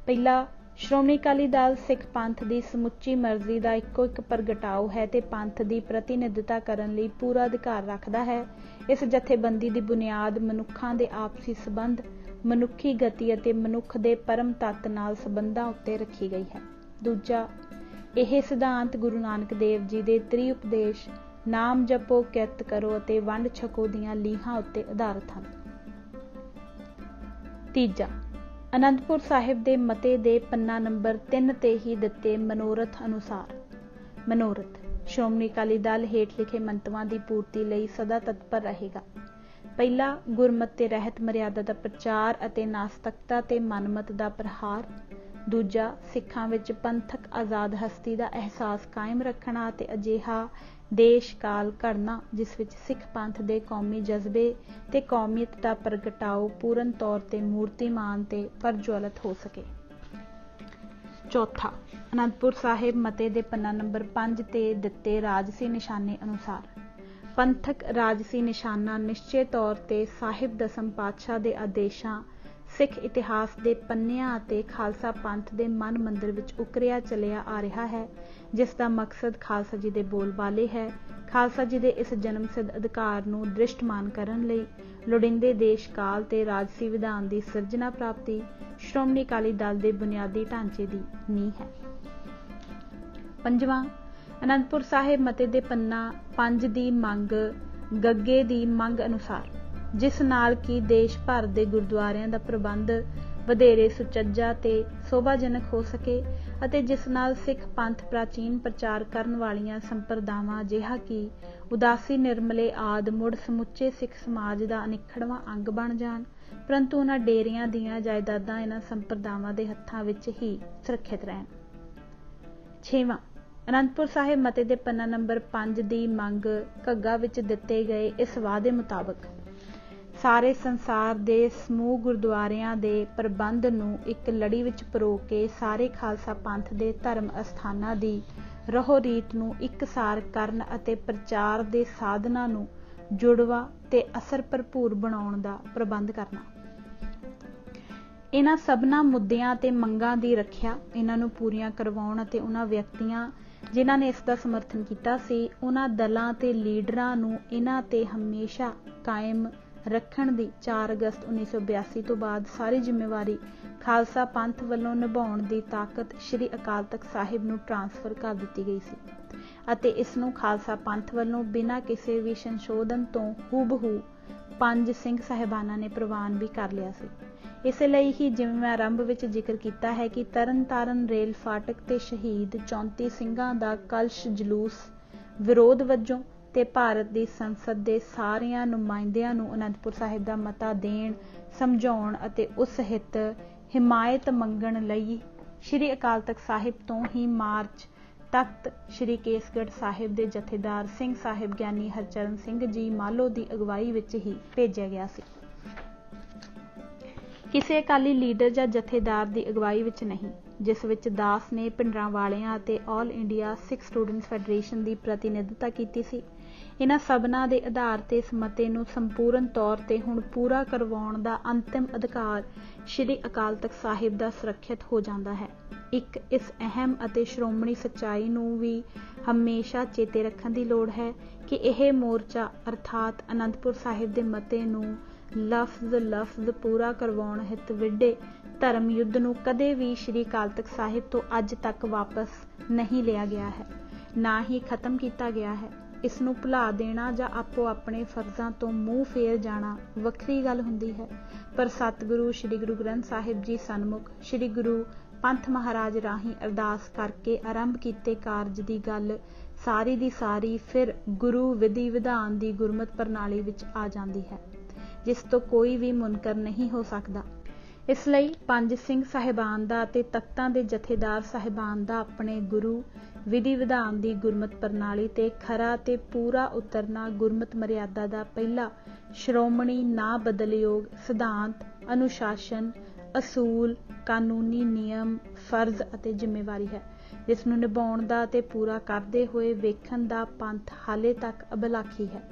Speaker 1: ਪਹਿਲਾ, ਸ਼੍ਰੋਮਣੀ ਅਕਾਲੀ ਦਲ ਸਿੱਖ ਪੰਥ ਦੀ ਸਮੁੱਚੀ ਮਰਜ਼ੀ ਦਾ ਇੱਕੋ ਇੱਕ ਪ੍ਰਗਟਾਓ ਹੈ ਤੇ ਪੰਥ ਦੀ ਪ੍ਰਤੀਨਿਧਤਾ ਕਰਨ ਲਈ ਪੂਰਾ ਅਧਿਕਾਰ ਰੱਖਦਾ ਹੈ। ਇਸ ਜਥੇਬੰਦੀ ਦੀ ਬੁਨਿਆਦ ਮਨੁੱਖਾਂ ਦੇ ਆਪਸੀ ਸੰਬੰਧ, ਮਨੁੱਖੀ ਗਤੀ ਅਤੇ ਮਨੁੱਖ ਦੇ ਪਰਮ ਤੱਤ ਨਾਲ ਸੰਬੰਧਾਂ ਉੱਤੇ ਰੱਖੀ ਗਈ ਹੈ। ਦੂਜਾ, ਇਹ ਸਿਧਾਂਤ ਗੁਰੂ ਨਾਨਕ ਦੇਵ ਜੀ ਦੇ ਤ੍ਰਿ ਉਪਦੇਸ਼ ਨਾਮ ਜਪੋ, ਕਿਰਤ ਕਰੋ ਅਤੇ ਵੰਡ ਛਕੋ ਦੀਆਂ ਲੀਹਾਂ ਉੱਤੇ ਆਧਾਰਿਤ ਹਨ। ਤੀਜਾ, ਅਨੰਦਪੁਰ ਸਾਹਿਬ ਦੇ ਮਤੇ ਦੇ ਪੰਨਾ ਨੰਬਰ 3 ਤੇ ਹੀ ਦਿੱਤੇ ਮਨੋਰਥ ਅਨੁਸਾਰ। ਮਨੋਰਥ, ਸ਼੍ਰੋਮਣੀ ਅਕਾਲੀ ਦਲ ਹੇਠ ਲਿਖੇ ਮੰਤਵਾਂ ਦੀ ਪੂਰਤੀ ਲਈ ਸਦਾ ਤਤਪਰ ਰਹੇਗਾ। ਪਹਿਲਾ, ਗੁਰਮਤਿ ਤੇ ਰਹਿਤ ਮਰਿਆਦਾ ਦਾ ਪ੍ਰਚਾਰ ਅਤੇ ਨਾਸਤਕਤਾ ਤੇ ਮਨਮਤ ਦਾ ਪ੍ਰਹਾਰ। ਦੂਜਾ, ਸਿੱਖਾਂ ਵਿੱਚ ਪੰਥਕ ਆਜ਼ਾਦ ਹਸਤੀ ਦਾ ਅਹਿਸਾਸ ਕਾਇਮ ਰੱਖਣਾ ਅਤੇ ਅਜਿਹਾ ਦੇਸ਼ ਕਾਲ ਘੜਨਾ ਜਿਸ ਵਿੱਚ ਸਿੱਖ ਪੰਥ ਦੇ ਕੌਮੀ ਜਜ਼ਬੇ ਤੇ ਕੌਮੀਅਤ ਦਾ ਪ੍ਰਗਟਾਓ ਪੂਰਨ ਤੌਰ ਤੇ ਮੂਰਤੀਮਾਨ ਤੇ ਪ੍ਰਜਵਲਿਤ ਹੋ ਸਕੇ। ਚੌਥਾ, ਅਨੰਦਪੁਰ ਸਾਹਿਬ ਮਤੇ ਦੇ ਪੰਨਾ ਨੰਬਰ 5 ਤੇ ਦਿੱਤੇ ਰਾਜਸੀ ਨਿਸ਼ਾਨੇ ਅਨੁਸਾਰ। ਪੰਥਕ ਰਾਜਸੀ ਨਿਸ਼ਾਨਾ ਨਿਸ਼ਚੇ ਤੌਰ ਤੇ ਸਾਹਿਬ ਦਸਮ ਪਾਤਸ਼ਾਹ ਦੇ ਆਦੇਸ਼ਾਂ, ਸਿੱਖ ਇਤਿਹਾਸ ਦੇ ਪੰਨਿਆਂ ਅਤੇ ਖਾਲਸਾ ਪੰਥ ਦੇ ਮਨ ਮੰਦਰ ਵਿੱਚ ਉਕਰਿਆ ਚਲਿਆ ਆ ਰਿਹਾ ਹੈ, ਜਿਸ ਦਾ ਮਕਸਦ ਖਾਲਸਾ ਜੀ ਦੇ ਬੋਲਬਾਲੇ ਹੈ। ਖਾਲਸਾ ਜੀ ਦੇ ਇਸ ਜਨਮ ਸਿੱਧ ਅਧਿਕਾਰ ਨੂੰ ਦ੍ਰਿਸ਼ਟਮਾਨ ਕਰਨ ਲਈ ਲੋੜੀਂਦੇ ਦੇਸ਼ ਕਾਲ ਤੇ ਰਾਜਸੀ ਵਿਧਾਨ ਦੀ ਸਿਰਜਣਾ ਪ੍ਰਾਪਤੀ ਸ਼੍ਰੋਮਣੀ ਅਕਾਲੀ ਦਲ ਦੇ ਬੁਨਿਆਦੀ ਢਾਂਚੇ ਦੀ ਨੀਂਹ ਹੈ। ਪੰਜਵਾਂ, ਅਨੰਦਪੁਰ ਸਾਹਿਬ ਮਤੇ ਦੇ ਪੰਨਾ 5 ਦੀ ਮੰਗ ਗੱਗੇ ਦੀ ਮੰਗ ਅਨੁਸਾਰ, ਜਿਸ ਨਾਲ ਕਿ ਦੇਸ਼ ਭਰ ਦੇ ਗੁਰਦੁਆਰਿਆਂ ਦਾ ਪ੍ਰਬੰਧ ਵਧੇਰੇ ਸੁਚੱਜਾ ਤੇ ਸ਼ੋਭਾਜਨਕ ਹੋ ਸਕੇ ਅਤੇ ਜਿਸ ਨਾਲ ਸਿੱਖ ਪੰਥ ਪ੍ਰਾਚੀਨ ਪ੍ਰਚਾਰ ਕਰਨ ਵਾਲੀਆਂ ਸੰਪਰਦਾਵਾਂ ਜਿਹਾ ਕਿ ਉਦਾਸੀ, ਨਿਰਮਲੇ ਆਦਿ ਮੁੜ ਸਮੁੱਚੇ ਸਿੱਖ ਸਮਾਜ ਦਾ ਅਨਿੱਖੜਵਾਂ ਅੰਗ ਬਣ ਜਾਣ, ਪਰੰਤੂ ਉਹਨਾਂ ਡੇਰਿਆਂ ਦੀਆਂ ਜਾਇਦਾਦਾਂ ਇਹਨਾਂ ਸੰਪਰਦਾਵਾਂ ਦੇ ਹੱਥਾਂ ਵਿੱਚ ਹੀ ਸੁਰੱਖਿਅਤ ਰਹਿਣ। ਛੇਵਾਂ, ਅਨੰਦਪੁਰ ਸਾਹਿਬ ਮਤੇ ਦੇ ਪੰਨਾ ਨੰਬਰ 5 ਦੀ ਮੰਗ ਘੱਗਾ ਵਿੱਚ ਦਿੱਤੇ ਗਏ ਇਸ ਵਾਅਦੇ ਮੁਤਾਬਕ ਸਾਰੇ ਸੰਸਾਰ ਦੇ ਸਮੂਹ ਗੁਰਦੁਆਰਿਆਂ ਦੇ ਪ੍ਰਬੰਧ ਨੂੰ ਇੱਕ ਲੜੀ ਵਿੱਚ ਪਰੋ ਕੇ ਸਾਰੇ ਖਾਲਸਾ ਪੰਥ ਦੇ ਧਰਮ ਅਸਥਾਨਾਂ ਦੀ ਰਹੋ ਰੀਤ ਨੂੰ ਇਕਸਾਰ ਕਰਨ ਅਤੇ ਪ੍ਰਚਾਰ ਦੇ ਸਾਧਨਾਂ ਨੂੰ ਜੁੜਵਾ ਤੇ ਅਸਰ ਭਰਪੂਰ ਬਣਾਉਣ ਦਾ ਪ੍ਰਬੰਧ ਕਰਨਾ। ਇਹਨਾਂ ਸਭਨਾਂ ਮੁੱਦਿਆਂ ਤੇ ਮੰਗਾਂ ਦੀ ਰੱਖਿਆ, ਇਹਨਾਂ ਨੂੰ ਪੂਰੀਆਂ ਕਰਵਾਉਣ ਅਤੇ ਉਹਨਾਂ ਵਿਅਕਤੀਆਂ ਜਿਨ੍ਹਾਂ ਨੇ ਇਸ ਦਾ ਸਮਰਥਨ ਕੀਤਾ ਸੀ, ਉਹਨਾਂ ਦਲਾਂ ਤੇ ਲੀਡਰਾਂ ਨੂੰ ਇਹਨਾਂ ਤੇ ਹਮੇਸ਼ਾ ਕਾਇਮ ਰੱਖਣ ਦੀ 4 ਅਗਸਤ 1982 ਤੋਂ ਬਾਅਦ ਸਾਰੀ ਜ਼ਿੰਮੇਵਾਰੀ ਖਾਲਸਾ ਪੰਥ ਵੱਲੋਂ ਨਿਭਾਉਣ ਦੀ ਤਾਕਤ ਸ਼੍ਰੀ ਅਕਾਲ ਤਖ਼ਤ ਸਾਹਿਬ ਨੂੰ ਟ੍ਰਾਂਸਫਰ ਕਰ ਦਿੱਤੀ ਗਈ ਸੀ ਅਤੇ ਇਸ ਨੂੰ ਖਾਲਸਾ ਪੰਥ ਵੱਲੋਂ ਬਿਨਾਂ ਕਿਸੇ ਵੀ ਸੰਸ਼ੋਧਨ ਤੋਂ ਹੂਬਹੂ 5 ਸਿੰਘ ਸਾਹਿਬਾਨਾਂ ਨੇ ਪ੍ਰਵਾਨ ਵੀ ਕਰ ਲਿਆ ਸੀ। ਇਸੇ ਲਈ ਹੀ ਜਿਵੇਂ ਮੈਂ ਆਰੰਭ ਵਿੱਚ ਜ਼ਿਕਰ ਕੀਤਾ ਹੈ ਕਿ ਤਰਨਤਾਰਨ ਰੇਲ ਫਾਟਕ ਤੇ ਸ਼ਹੀਦ 34 ਸਿੰਘਾਂ ਦਾ ਕਲਸ਼ ਜਲੂਸ ਵਿਰੋਧ ਵਜੋਂ ਤੇ ਭਾਰਤ ਦੀ ਸੰਸਦ ਦੇ ਸਾਰਿਆਂ ਨੁਮਾਇੰਦਿਆਂ ਨੂੰ ਅਨੰਦਪੁਰ ਸਾਹਿਬ ਦਾ ਮਤਾ ਦੇਣ, ਸਮਝਾਉਣ ਅਤੇ ਉਸ ਹਿੱਤ ਹਿਮਾਇਤ ਮੰਗਣ ਲਈ ਸ਼੍ਰੀ ਅਕਾਲ ਤਖ਼ਤ ਸਾਹਿਬ ਤੋਂ ਹੀ ਮਾਰਚ ਤਖਤ ਸ਼੍ਰੀ ਕੇਸਗੜ੍ਹ ਸਾਹਿਬ ਦੇ ਜਥੇਦਾਰ ਸਿੰਘ ਸਾਹਿਬ ਗਿਆਨੀ ਹਰਚਰਨ ਸਿੰਘ ਜੀ ਮਾਲੋ ਦੀ ਅਗਵਾਈ ਵਿੱਚ ਹੀ ਭੇਜਿਆ ਗਿਆ ਸੀ। ਕਿਸੇ ਅਕਾਲੀ ਲੀਡਰ ਜਾਂ ਜਥੇਦਾਰ ਦੀ ਅਗਵਾਈ ਵਿੱਚ ਨਹੀਂ, ਜਿਸ ਵਿੱਚ ਦਾਸ ਨੇ ਭਿੰਡਰਾਂਵਾਲਿਆਂ ਅਤੇ ਆਲ ਇੰਡੀਆ ਸਿੱਖ ਸਟੂਡੈਂਟਸ ਫੈਡਰੇਸ਼ਨ ਦੀ ਪ੍ਰਤੀਨਿਧਤਾ ਕੀਤੀ ਸੀ। ਇਹਨਾਂ ਸਭਨਾਂ ਦੇ ਆਧਾਰ ਤੇ ਇਸ ਮਤੇ ਨੂੰ ਸੰਪੂਰਨ ਤੌਰ ਤੇ ਹੁਣ ਪੂਰਾ ਕਰਵਾਉਣ ਦਾ ਅੰਤਿਮ ਅਧਿਕਾਰ ਸ਼੍ਰੀ ਅਕਾਲ ਤਖ਼ਤ ਸਾਹਿਬ ਦਾ ਸੁਰੱਖਿਅਤ ਹੋ ਜਾਂਦਾ ਹੈ। ਇੱਕ ਇਸ ਅਹਿਮ ਅਤੇ ਸ਼੍ਰੋਮਣੀ ਸੱਚਾਈ ਨੂੰ ਵੀ ਹਮੇਸ਼ਾ ਚੇਤੇ ਰੱਖਣ ਦੀ ਲੋੜ ਹੈ ਕਿ ਇਹ ਮੋਰਚਾ ਅਰਥਾਤ ਅਨੰਦਪੁਰ ਸਾਹਿਬ ਦੇ ਮਤੇ ਨੂੰ ਲਫ਼ਜ਼ ਪੂਰਾ ਕਰਵਾਉਣ ਹਿੱਤ ਵਿੱਢੇ ਧਰਮ ਯੁੱਧ ਨੂੰ ਕਦੇ ਵੀ ਸ਼੍ਰੀ ਅਕਾਲ ਤਖਤ ਸਾਹਿਬ ਤੋਂ ਅੱਜ ਤੱਕ ਵਾਪਸ ਨਹੀਂ ਲਿਆ ਗਿਆ ਹੈ, ਨਾ ਹੀ ਖਤਮ ਕੀਤਾ ਗਿਆ ਹੈ। ਇਸ ਨੂੰ ਭੁਲਾ ਦੇਣਾ ਜਾਂ ਆਪੋ ਆਪਣੇ ਫਰਜ਼ਾਂ ਤੋਂ ਮੂੰਹ ਫੇਰ ਜਾਣਾ ਵੱਖਰੀ ਗੱਲ ਹੁੰਦੀ ਹੈ, ਪਰ ਸਤਿਗੁਰੂ ਸ਼੍ਰੀ ਗੁਰੂ ਗ੍ਰੰਥ ਸਾਹਿਬ ਜੀ ਸਨਮੁਖ ਸ਼੍ਰੀ ਗੁਰੂ ਪੰਥ ਮਹਾਰਾਜ ਰਾਹੀਂ ਅਰਦਾਸ ਕਰਕੇ ਆਰੰਭ ਕੀਤੇ ਕਾਰਜ ਦੀ ਗੱਲ ਸਾਰੀ ਦੀ ਸਾਰੀ ਫਿਰ ਗੁਰੂ ਵਿਧੀ ਵਿਧਾਨ ਦੀ ਗੁਰਮਤਿ ਪ੍ਰਣਾਲੀ ਵਿੱਚ ਆ ਜਾਂਦੀ ਹੈ, ਜਿਸ ਤੋਂ ਕੋਈ ਵੀ ਮੁਨਕਰ ਨਹੀਂ ਹੋ ਸਕਦਾ। ਇਸ ਲਈ ਪੰਜ ਸਿੰਘ ਸਾਹਿਬਾਨ ਦਾ ਅਤੇ ਤਖਤਾਂ ਦੇ ਜਥੇਦਾਰ ਸਾਹਿਬਾਨ ਦਾ ਆਪਣੇ ਗੁਰੂ ਵਿਧੀ ਵਿਧਾਨ ਦੀ ਗੁਰਮਤਿ ਪ੍ਰਣਾਲੀ ਤੇ ਖਰਾ ਤੇ ਪੂਰਾ ਉਤਰਨਾ ਗੁਰਮਤਿ ਮਰਿਆਦਾ ਦਾ ਪਹਿਲਾ ਸ਼੍ਰੋਮਣੀ ਨਾ ਬਦਲਯੋਗ ਸਿਧਾਂਤ, ਅਨੁਸ਼ਾਸਨ, ਅਸੂਲ, ਕਾਨੂੰਨੀ ਨਿਯਮ, ਫਰਜ਼ ਅਤੇ ਜ਼ਿੰਮੇਵਾਰੀ ਹੈ, ਜਿਸ ਨੂੰ ਨਿਭਾਉਣ ਦਾ ਅਤੇ ਪੂਰਾ ਕਰਦੇ ਹੋਏ ਵੇਖਣ ਦਾ ਪੰਥ ਹਾਲੇ ਤੱਕ ਅਬਲਾਖੀ ਹੈ।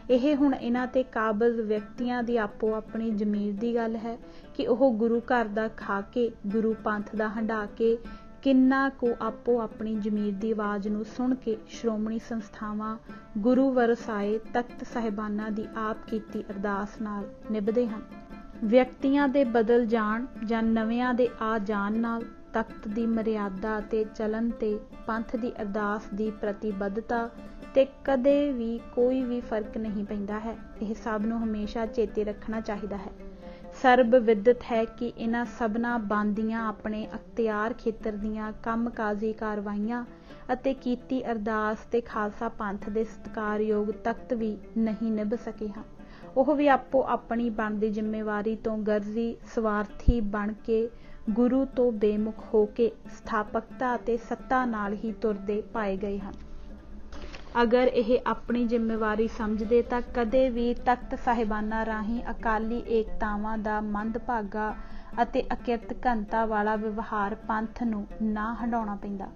Speaker 1: ਇਹ ਹੁਣ ਇਹਨਾਂ ਤੇ ਕਾਬਜ਼ ਵਿਅਕਤੀਆਂ ਦੀ ਆਪੋ ਆਪਣੀ ਜ਼ਮੀਰ ਦੀ ਗੱਲ ਹੈ ਕਿ ਉਹ ਗੁਰੂ ਘਰ ਦਾ ਖਾ ਕੇ, ਗੁਰੂ ਪੰਥ ਦਾ ਹੰਢਾ ਕੇ ਕਿੰਨਾ ਕੁ ਆਪੋ ਆਪਣੀ ਜ਼ਮੀਰ ਦੀ ਆਵਾਜ਼ ਨੂੰ ਸੁਣ ਕੇ ਸ਼੍ਰੋਮਣੀ ਸੰਸਥਾਵਾਂ ਗੁਰੂ ਵਰਸਾਏ ਤਖਤ ਸਾਹਿਬਾਨਾਂ ਦੀ ਆਪ ਕੀਤੀ ਅਰਦਾਸ ਨਾਲ ਨਿਭਦੇ ਹਨ। ਵਿਅਕਤੀਆਂ ਦੇ ਬਦਲ ਜਾਣ ਜਾਂ ਨਵਿਆਂ ਦੇ ਆ ਜਾਣ ਨਾਲ ਤਖਤ ਦੀ ਮਰਿਆਦਾ ਅਤੇ ਚਲਨ ਤੇ ਪੰਥ ਦੀ ਅਰਦਾਸ ਦੀ ਪ੍ਰਤੀਬੱਧਤਾ ਤੇ ਕਦੇ ਵੀ ਕੋਈ ਵੀ ਫਰਕ ਨਹੀਂ ਪੈਂਦਾ ਹੈ। ਇਹ ਸਭ ਨੂੰ ਹਮੇਸ਼ਾ ਚੇਤੇ ਰੱਖਣਾ ਚਾਹੀਦਾ ਹੈ। ਸਰਬ ਵਿਦਿਤ ਹੈ ਕਿ ਇਹਨਾਂ ਸਭਨਾਂ ਬਾਂਦੀਆਂ ਆਪਣੇ ਅਖਤਿਆਰ ਖੇਤਰ ਦੀਆਂ ਕੰਮਕਾਜੀ ਕਾਰਵਾਈਆਂ ਅਤੇ ਕੀਤੀ ਅਰਦਾਸ ਤੇ ਖਾਲਸਾ ਪੰਥ ਦੇ ਸਤਿਕਾਰਯੋਗ ਤਖਤ ਵੀ ਨਹੀਂ ਨਿਭ ਸਕੇ ਹਨ। ਉਹ ਵੀ ਆਪੋ ਆਪਣੀ ਬਣਦੀ ਜ਼ਿੰਮੇਵਾਰੀ ਤੋਂ ਗਰਜ਼ੀ ਸਵਾਰਥੀ ਬਣ ਕੇ ਗੁਰੂ ਤੋਂ ਬੇਮੁਖ ਹੋ ਕੇ ਸਥਾਪਕਤਾ ਅਤੇ ਸੱਤਾ ਨਾਲ ਹੀ ਤੁਰਦੇ ਪਾਏ ਗਏ ਹਨ। ਅਗਰ ਇਹ ਆਪਣੀ ਜ਼ਿੰਮੇਵਾਰੀ ਸਮਝਦੇ ਤਾਂ ਕਦੇ ਵੀ ਤਖਤ ਸਾਹਿਬਾਨਾਂ ਰਾਹੀਂ ਅਕਾਲੀ ਏਕਤਾਵਾਂ ਦਾ ਮੰਦਭਾਗਾ ਅਤੇ ਅਕਿਰਤ ਘਨਤਾ ਵਾਲਾ ਵਿਵਹਾਰ ਪੰਥ ਨੂੰ ਨਾ ਹੰਢਾਉਣਾ ਪੈਂਦਾ।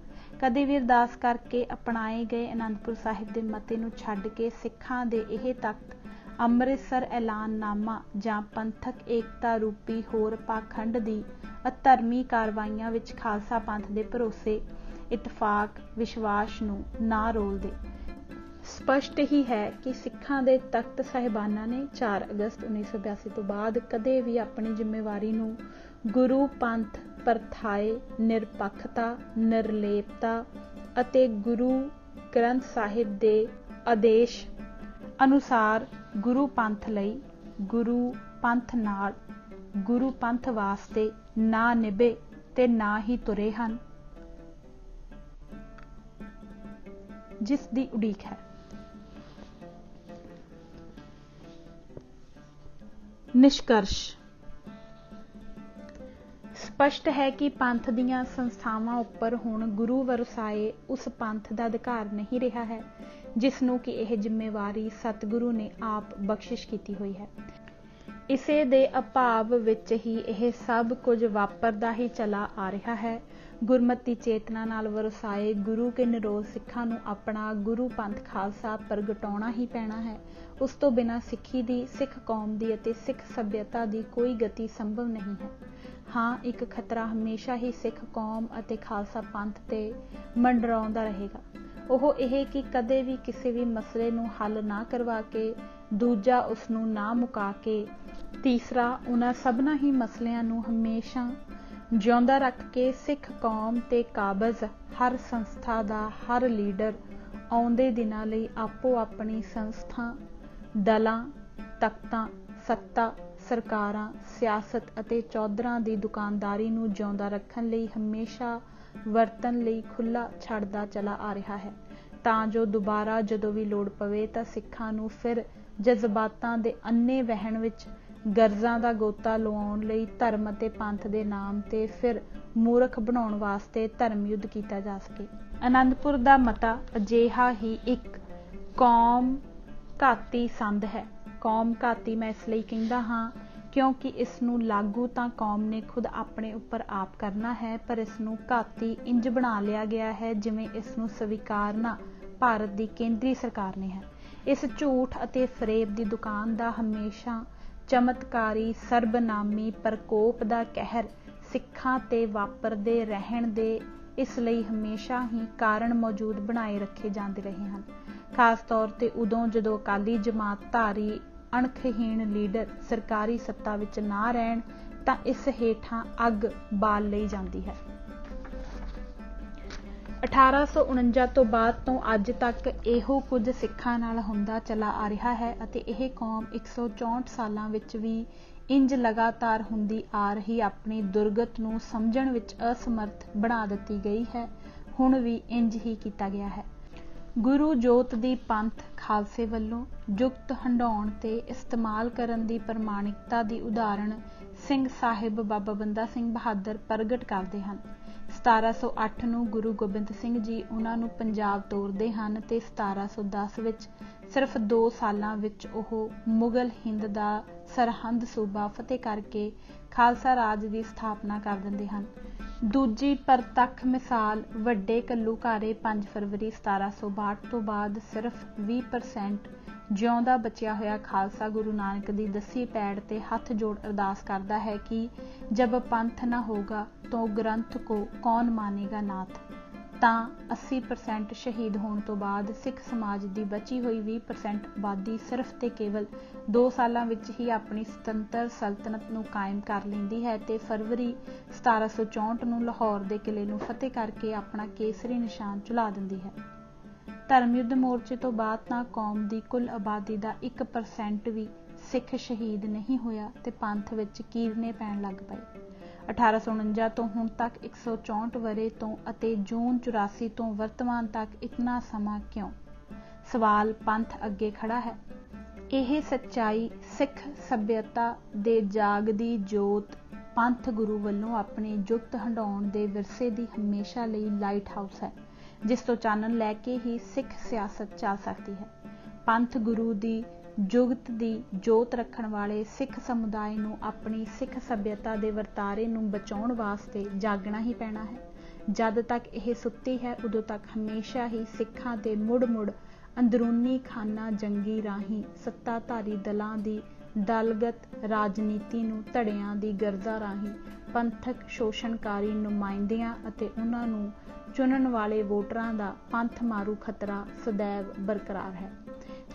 Speaker 1: ਕਦੇ ਵੀ ਅਰਦਾਸ ਕਰਕੇ ਅਪਣਾਏ ਗਏ ਅਨੰਦਪੁਰ ਸਾਹਿਬ ਦੇ ਮਤੇ ਨੂੰ ਛੱਡ ਕੇ ਸਿੱਖਾਂ ਦੇ ਇਹ ਤਖਤ ਅੰਮ੍ਰਿਤਸਰ ਐਲਾਨਨਾਮਾ ਜਾਂ ਪੰਥਕ ਏਕਤਾ ਰੂਪੀ ਹੋਰ ਪਾਖੰਡ ਦੀ ਅਧਰਮੀ ਕਾਰਵਾਈਆਂ ਵਿੱਚ ਖਾਲਸਾ ਪੰਥ ਦੇ ਭਰੋਸੇ, ਇਤਫਾਕ, ਵਿਸ਼ਵਾਸ ਨੂੰ ਨਾ ਰੋਲਦੇ। ਸਪਸ਼ਟ ਹੀ ਹੈ ਕਿ ਸਿੱਖਾਂ ਦੇ ਤਖਤ ਸਾਹਿਬਾਨਾਂ ਨੇ 4 ਅਗਸਤ 1982 ਤੋਂ ਬਾਅਦ ਕਦੇ ਵੀ ਆਪਣੀ ਜ਼ਿੰਮੇਵਾਰੀ ਨੂੰ ਗੁਰੂ ਪੰਥ ਪਰਥਾਏ ਨਿਰਪੱਖਤਾ, ਨਿਰਲੇਪਤਾ ਅਤੇ ਗੁਰੂ ਗ੍ਰੰਥ ਸਾਹਿਬ ਦੇ ਆਦੇਸ਼ ਅਨੁਸਾਰ ਗੁਰੂ ਪੰਥ ਲਈ, ਗੁਰੂ ਪੰਥ ਨਾਲ, ਗੁਰੂ ਪੰਥ ਵਾਸਤੇ ਨਾ ਨਿਭੇ ਤੇ ਨਾ ਹੀ ਤੁਰੇ ਹਨ, ਜਿਸ ਦੀ ਉਡੀਕ ਹੈ। ਨਿਸ਼ਕਰਸ਼ ਸਪਸ਼ਟ ਹੈ ਕਿ ਪੰਥ ਦੀਆਂ ਸੰਸਥਾਵਾਂ ਉੱਪਰ ਹੁਣ ਗੁਰੂ ਵਰਸਾਏ ਉਸ ਪੰਥ ਦਾ ਅਧਿਕਾਰ ਨਹੀਂ ਰਿਹਾ ਹੈ ਜਿਸ ਨੂੰ ਕਿ ਇਹ ਜ਼ਿੰਮੇਵਾਰੀ ਸਤਿਗੁਰੂ ਨੇ ਆਪ ਬਖਸ਼ਿਸ਼ ਕੀਤੀ ਹੋਈ ਹੈ। ਇਸੇ ਦੇ ਅਭਾਵ ਵਿੱਚ ਹੀ ਇਹ ਸਭ ਕੁਝ ਵਾਪਰਦਾ ਹੀ ਚਲਾ ਆ ਰਿਹਾ ਹੈ। ਗੁਰਮਤਿ ਚੇਤਨਾ ਨਾਲ ਵਰਸਾਏ ਗੁਰੂ ਕੇ ਨਿਰੋਲ ਸਿੱਖਾਂ ਨੂੰ ਆਪਣਾ ਗੁਰੂ ਪੰਥ ਖਾਲਸਾ ਪ੍ਰਗਟਾਉਣਾ ਹੀ ਪੈਣਾ ਹੈ। ਉਸ ਤੋਂ ਬਿਨਾਂ ਸਿੱਖੀ ਦੀ, ਸਿੱਖ ਕੌਮ ਦੀ ਅਤੇ ਸਿੱਖ ਸਭਿਅਤਾ ਦੀ ਕੋਈ ਗਤੀ ਸੰਭਵ ਨਹੀਂ ਹੈ। ਹਾਂ, ਇੱਕ ਖਤਰਾ ਹਮੇਸ਼ਾ ਹੀ ਸਿੱਖ ਕੌਮ ਅਤੇ ਖਾਲਸਾ ਪੰਥ ਤੇ ਮੰਡਰਾਉਂਦਾ ਰਹੇਗਾ। ਉਹ ਇਹ ਕਿ ਕਦੇ ਵੀ ਕਿਸੇ ਵੀ ਮਸਲੇ ਨੂੰ ਹੱਲ ਨਾ ਕਰਵਾ ਕੇ, ਦੂਜਾ ਉਸ ਨੂੰ ਨਾ ਮੁਕਾ ਕੇ, ਤੀਸਰਾ ਉਹਨਾਂ ਸਭਨਾਂ ਹੀ ਮਸਲਿਆਂ ਨੂੰ ਹਮੇਸ਼ਾ ਜਿਉਂਦਾ ਰੱਖ ਕੇ ਸਿੱਖ ਕੌਮ ਤੇ ਕਾਬਜ਼ ਹਰ ਸੰਸਥਾ ਦਾ ਹਰ ਲੀਡਰ ਆਉਂਦੇ ਦਿਨਾਂ ਲਈ ਆਪੋ ਆਪਣੀ ਸੰਸਥਾ, ਦਲਾਂ, ਤਖਤਾਂ, ਸੱਤਾ, ਸਰਕਾਰਾਂ, ਸਿਆਸਤ ਅਤੇ ਚੌਧਰਾਂ ਦੀ ਦੁਕਾਨਦਾਰੀ ਨੂੰ ਜਿਉਂਦਾ ਰੱਖਣ ਲਈ ਹਮੇਸ਼ਾ ਵਰਤਣ ਲਈ ਖੁੱਲ੍ਹਾ ਛੱਡਦਾ ਚਲਾ ਆ ਰਿਹਾ ਹੈ, ਤਾਂ ਜੋ ਦੁਬਾਰਾ ਜਦੋਂ ਵੀ ਲੋੜ ਪਵੇ ਤਾਂ ਸਿੱਖਾਂ ਨੂੰ ਫਿਰ ਜਜ਼ਬਾਤਾਂ ਦੇ ਅੰਨੇ ਵਹਿਣ ਵਿੱਚ ਗਰਜ਼ਾਂ ਦਾ ਗੋਤਾ ਲਵਾਉਣ ਲਈ ਧਰਮ ਅਤੇ ਪੰਥ ਦੇ ਨਾਮ ਤੇ ਫਿਰ ਮੂਰਖ ਬਣਾਉਣ ਵਾਸਤੇ ਧਰਮ ਯੁੱਧ ਕੀਤਾ ਜਾ ਸਕੇ। ਅਨੰਦਪੁਰ ਦਾ ਮਤਾ ਅਜਿਹਾ ਹੀ ਇੱਕ ਕੌਮ ਘਾਤੀ ਸੰਦ ਹੈ। ਕੌਮ ਘਾਤੀ ਮੈਂ ਇਸ ਲਈ ਕਹਿੰਦਾ ਹਾਂ ਕਿਉਂਕਿ ਇਸ ਨੂੰ ਲਾਗੂ ਤਾਂ ਕੌਮ ਨੇ ਖੁਦ ਆਪਣੇ ਉੱਪਰ ਆਪ ਕਰਨਾ ਹੈ, ਪਰ ਇਸ ਨੂੰ ਘਾਤੀ ਇੰਜ ਬਣਾ ਲਿਆ ਗਿਆ ਹੈ ਜਿਵੇਂ ਇਸ ਨੂੰ ਸਵੀਕਾਰਨਾ ਭਾਰਤ ਦੀ ਕੇਂਦਰੀ ਸਰਕਾਰ ਨੇ ਹੈ। ਇਸ ਝੂਠ ਅਤੇ ਫਰੇਬ ਦੀ ਦੁਕਾਨ ਦਾ ਹਮੇਸ਼ਾ ਚਮਤਕਾਰੀ ਸਰਬਨਾਮੀ ਪ੍ਰਕੋਪ ਦਾ ਕਹਿਰ ਸਿੱਖਾਂ ਤੇ ਵਾਪਰਦੇ ਰਹਿਣ ਦੇ ਇਸ ਲਈ ਹਮੇਸ਼ਾ ਹੀ ਕਾਰਨ ਮੌਜੂਦ ਬਣਾਏ ਰੱਖੇ ਜਾਂਦੇ ਰਹੇ ਹਨ। ਖਾਸ ਤੌਰ ਤੇ ਉਦੋਂ ਜਦੋਂ ਅਕਾਲੀ ਜਮਾਤ ਧਾਰੀ ਅਣਖਹੀਣ ਲੀਡਰ ਸਰਕਾਰੀ ਸੱਤਾ ਵਿੱਚ ਨਾ ਰਹਿਣ ਤਾਂ ਇਸ ਹੇਠਾਂ ਅੱਗ ਬਾਲ ਲਈ ਜਾਂਦੀ ਹੈ। 1849 ਤੋਂ ਬਾਅਦ ਤੋਂ ਅੱਜ ਤੱਕ ਇਹੋ ਕੁਝ ਸਿੱਖਾਂ ਨਾਲ ਹੁੰਦਾ ਚਲਾ ਆ ਰਿਹਾ ਹੈ ਅਤੇ ਇਹ ਕੌਮ 164 ਸਾਲਾਂ ਵਿੱਚ ਵੀ ਇੰਜ ਲਗਾਤਾਰ ਹੁੰਦੀ ਆ ਰਹੀ ਆਪਣੀ ਦੁਰਗਤ ਨੂੰ ਸਮਝਣ ਵਿੱਚ ਅਸਮਰਥ ਬਣਾ ਦਿੱਤੀ ਗਈ ਹੈ। ਹੁਣ ਵੀ ਇੰਜ ਹੀ ਕੀਤਾ ਗਿਆ ਹੈ। ਗੁਰੂ ਜੋਤ ਦੀ ਪੰਥ ਖਾਲਸੇ ਵੱਲੋਂ ਜੁਗਤ ਹੰਡਾਉਣ ਤੇ ਇਸਤੇਮਾਲ ਕਰਨ ਦੀ ਪ੍ਰਮਾਣਿਕਤਾ ਦੀ ਉਦਾਹਰਣ ਸਿੰਘ ਸਾਹਿਬ ਬਾਬਾ ਬੰਦਾ ਸਿੰਘ ਬਹਾਦਰ ਪ੍ਰਗਟ ਕਰਦੇ ਹਨ। 1708 ਨੂੰ ਗੁਰੂ ਗੋਬਿੰਦ ਸਿੰਘ ਜੀ ਉਹਨਾਂ ਨੂੰ ਪੰਜਾਬ ਤੋਰਦੇ ਹਨ ਤੇ 1710 ਵਿੱਚ ਸਿਰਫ 2 ਸਾਲਾਂ ਵਿੱਚ ਉਹ ਮੁਗਲ ਹਿੰਦ ਦਾ ਸਰਹੰਦ ਸੂਬਾ ਫਤਿਹ ਕਰਕੇ ਖਾਲਸਾ ਰਾਜ ਦੀ ਸਥਾਪਨਾ ਕਰ ਦਿੰਦੇ ਹਨ। ਦੂਜੀ ਪ੍ਰਤੱਖ ਮਿਸਾਲ ਵੱਡੇ ਘੱਲੂਘਾਰੇ 5 ਫਰਵਰੀ 1762 ਤੋਂ ਬਾਅਦ ਸਿਰਫ 20% ਜਿਉਂਦਾ ਬਚਿਆ ਹੋਇਆ ਖਾਲਸਾ ਗੁਰੂ ਨਾਨਕ ਦੀ ਦਸੀ ਪੈੜ ਤੇ ਹੱਥ ਜੋੜ ਅਰਦਾਸ ਕਰਦਾ ਹੈ ਕਿ ਜਬ ਪੰਥ ਨਾ ਹੋਗਾ तो ग्रंथ को कौन मानेगा नाथ। ਤਾਂ 80% ਸ਼ਹੀਦ ਹੋਣ ਤੋਂ ਬਾਅਦ ਸਿੱਖ ਸਮਾਜ ਦੀ ਬਚੀ ਹੋਈ 20% ਆਬਾਦੀ ਸਿਰਫ ਤੇ ਕੇਵਲ 2 ਸਾਲਾਂ ਵਿੱਚ ਹੀ ਆਪਣੀ ਸੁਤੰਤਰ ਸਲਤਨਤ ਨੂੰ ਕਾਇਮ ਕਰ ਲੈਂਦੀ ਹੈ ਤੇ ਫਰਵਰੀ 1764 ਨੂੰ ਲਾਹੌਰ ਦੇ ਕਿਲੇ ਨੂੰ ਫਤਿਹ ਕਰਕੇ ਆਪਣਾ ਕੇਸਰੀ ਨਿਸ਼ਾਨ ਝੁਲਾ ਦਿੰਦੀ ਹੈ। ਧਰਮ ਯੁੱਧ ਮੋਰਚੇ ਤੋਂ ਬਾਅਦ ਤਾਂ ਕੌਮ ਦੀ ਕੁੱਲ ਆਬਾਦੀ ਦਾ 1% ਵੀ ਸਿੱਖ ਸ਼ਹੀਦ ਨਹੀਂ ਹੋਇਆ ਤੇ ਪੰਥ ਵਿੱਚ ਕੀਰਨੇ ਪੈਣ ਲੱਗ ਪਏ। 1849 ਤੋਂ ਹੁਣ ਤੱਕ 164 ਵਰ੍ਹੇ ਤੋਂ ਅਤੇ ਜੂਨ 84 ਤੋਂ ਵਰਤਮਾਨ ਤੱਕ ਇਤਨਾ ਸਮਾਂ ਕਿਉਂ? ਸਵਾਲ ਪੰਥ ਅੱਗੇ ਖੜਾ ਹੈ। ਇਹ ਸੱਚਾਈ ਸਿੱਖ ਸੱਭਿਅਤਾ ਦੇ ਜਾਗਦੀ ਜੋਤ ਪੰਥ ਗੁਰੂ ਵੱਲੋਂ ਆਪਣੇ ਜੁਗਤ ਹੰਡਾਉਣ ਦੇ ਵਿਰਸੇ ਦੀ ਹਮੇਸ਼ਾ ਲਈ ਲਾਈਟ ਹਾਊਸ ਹੈ, ਜਿਸ ਤੋਂ ਚਾਨਣ ਲੈ ਕੇ ਹੀ ਸਿੱਖ ਸਿਆਸਤ ਚੱਲ ਸਕਦੀ ਹੈ। ਪੰਥ ਗੁਰੂ ਦੀ ਜੁਗਤ ਦੀ ਜੋਤ ਰੱਖਣ ਵਾਲੇ ਸਿੱਖ ਸਮੁਦਾਇ ਨੂੰ ਆਪਣੀ ਸਿੱਖ ਸੱਭਿਅਤਾ ਦੇ ਵਰਤਾਰੇ ਨੂੰ ਬਚਾਉਣ ਵਾਸਤੇ ਜਾਗਣਾ ਹੀ ਪੈਣਾ ਹੈ। ਜਦ ਤੱਕ ਇਹ ਸੁੱਤੀ ਹੈ ਉਦੋਂ ਤੱਕ ਹਮੇਸ਼ਾ ਹੀ ਸਿੱਖਾਂ ਤੇ ਮੁੜ-ਮੁੜ ਅੰਦਰੂਨੀ ਖਾਨਾ ਜੰਗੀ ਰਾਹੀਂ ਸੱਤਾਧਾਰੀ ਦਲਾਂ ਦੀ ਦਲਗਤ ਰਾਜਨੀਤੀ ਨੂੰ ਧੜਿਆਂ ਦੀ ਗਰਜਾ ਰਾਹੀਂ ਪੰਥਕ ਸ਼ੋਸ਼ਣਕਾਰੀ ਨੁਮਾਇੰਦਿਆਂ ਅਤੇ ਉਹਨਾਂ ਨੂੰ ਚੁਣਨ ਵਾਲੇ ਵੋਟਰਾਂ ਦਾ ਪੰਥ ਮਾਰੂ ਖਤਰਾ ਸदैव ਬਰਕਰਾਰ ਹੈ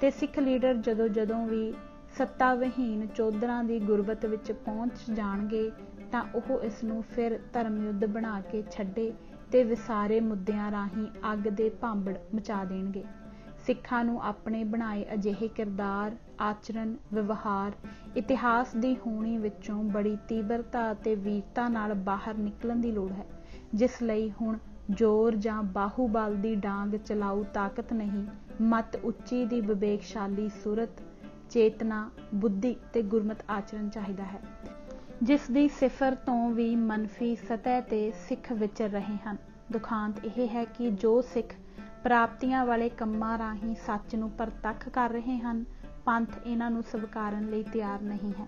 Speaker 1: ਤੇ ਸਿੱਖ ਲੀਡਰ ਜਦੋਂ ਵੀ ਸੱਤਾ ਵਿਹੀਨ ਚੌਧਰਾਂ ਦੀ ਗੁਰਬਤ ਵਿੱਚ ਪਹੁੰਚ ਜਾਣਗੇ ਤਾਂ ਉਹ ਇਸ ਨੂੰ ਫਿਰ ਧਰਮ ਯੁੱਧ ਬਣਾ ਕੇ ਛੱਡੇ ਤੇ ਵਿਸਾਰੇ ਮੁੱਦਿਆਂ ਰਾਹੀਂ ਅੱਗ ਦੇ ਭਾਂਬੜ ਮਚਾ ਦੇਣਗੇ। ਸਿੱਖਾਂ ਨੂੰ ਆਪਣੇ ਬਣਾਏ ਅਜਿਹੇ ਕਿਰਦਾਰ, ਆਚਰਣ, ਵਿਵਹਾਰ, ਇਤਿਹਾਸ ਦੀ ਹੋਣੀ ਵਿੱਚੋਂ ਬੜੀ ਤੀਬਰਤਾ ਅਤੇ ਵੀਰਤਾ ਨਾਲ ਬਾਹਰ ਨਿਕਲਣ ਦੀ ਲੋੜ ਹੈ, ਜਿਸ ਲਈ ਹੁਣ ਜ਼ੋਰ ਜਾਂ ਬਾਹੂਬਲ ਦੀ ਡਾਂਗ ਚਲਾਊ ਤਾਕਤ ਨਹੀਂ, ਮਤ ਉੱਚੀ ਦੀ ਵਿਵੇਕਸ਼ਾਲੀ ਸੁਰਤ, ਚੇਤਨਾ, ਬੁੱਧੀ ਤੇ ਗੁਰਮਤ ਆਚਰਣ ਚਾਹੀਦਾ ਹੈ, ਜਿਸ ਦੀ ਸਿਫਰ ਤੋਂ ਵੀ ਮਨਫੀ ਸਤਹ ਤੇ ਸਿੱਖ ਵਿਚਰ ਰਹੇ ਹਨ। ਦੁਖਾਂਤ ਇਹ ਹੈ ਕਿ ਜੋ ਸਿੱਖ ਪ੍ਰਾਪਤੀਆਂ ਵਾਲੇ ਕੰਮਾਂ ਰਾਹੀਂ ਸੱਚ ਨੂੰ ਪ੍ਰਤੱਖ ਕਰ ਰਹੇ ਹਨ, ਪੰਥ ਇਹਨਾਂ ਨੂੰ ਸਵੀਕਾਰਨ ਲਈ ਤਿਆਰ ਨਹੀਂ ਹੈ।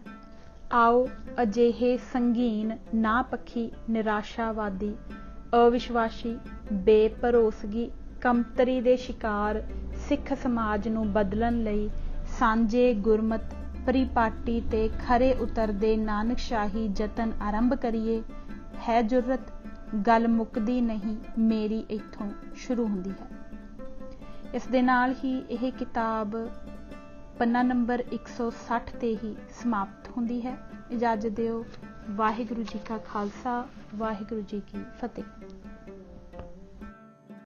Speaker 1: ਆਓ ਅਜਿਹੇ ਸੰਗੀਨ, ਨਾਪੱਖੀ, ਨਿਰਾਸ਼ਾਵਾਦੀ, ਅਵਿਸ਼ਵਾਸੀ, ਬੇਭਰੋਸਗੀ, ਕਮਤਰੀ ਦੇ ਸ਼ਿਕਾਰ ਸਿੱਖ ਸਮਾਜ ਨੂੰ ਬਦਲਣ ਲਈ ਸਾਂਝੇ ਗੁਰਮਤ ਪਰਿਪਾਟੀ ਤੇ ਖਰੇ ਉਤਰਦੇ ਨਾਨਕਸ਼ਾਹੀ ਯਤਨ ਆਰੰਭ ਕਰੀਏ। ਹੈ ਜੁਰਤ, ਗੱਲ ਮੁੱਕਦੀ ਨਹੀਂ, ਮੇਰੀ ਇੱਥੋਂ ਸ਼ੁਰੂ ਹੁੰਦੀ ਹੈ। ਇਸ ਦੇ ਨਾਲ ਹੀ ਇਹ ਕਿਤਾਬ ਪੰਨਾ ਨੰਬਰ 160 ਤੇ ਹੀ ਸਮਾਪਤ ਹੁੰਦੀ ਹੈ। ਇਜਾਜ਼ਤ ਦਿਓ। ਵਾਹਿਗੁਰੂ ਜੀ ਕਾ ਖਾਲਸਾ, ਵਾਹਿਗੁਰੂ ਜੀ ਕੀ ਫਤਿਹ।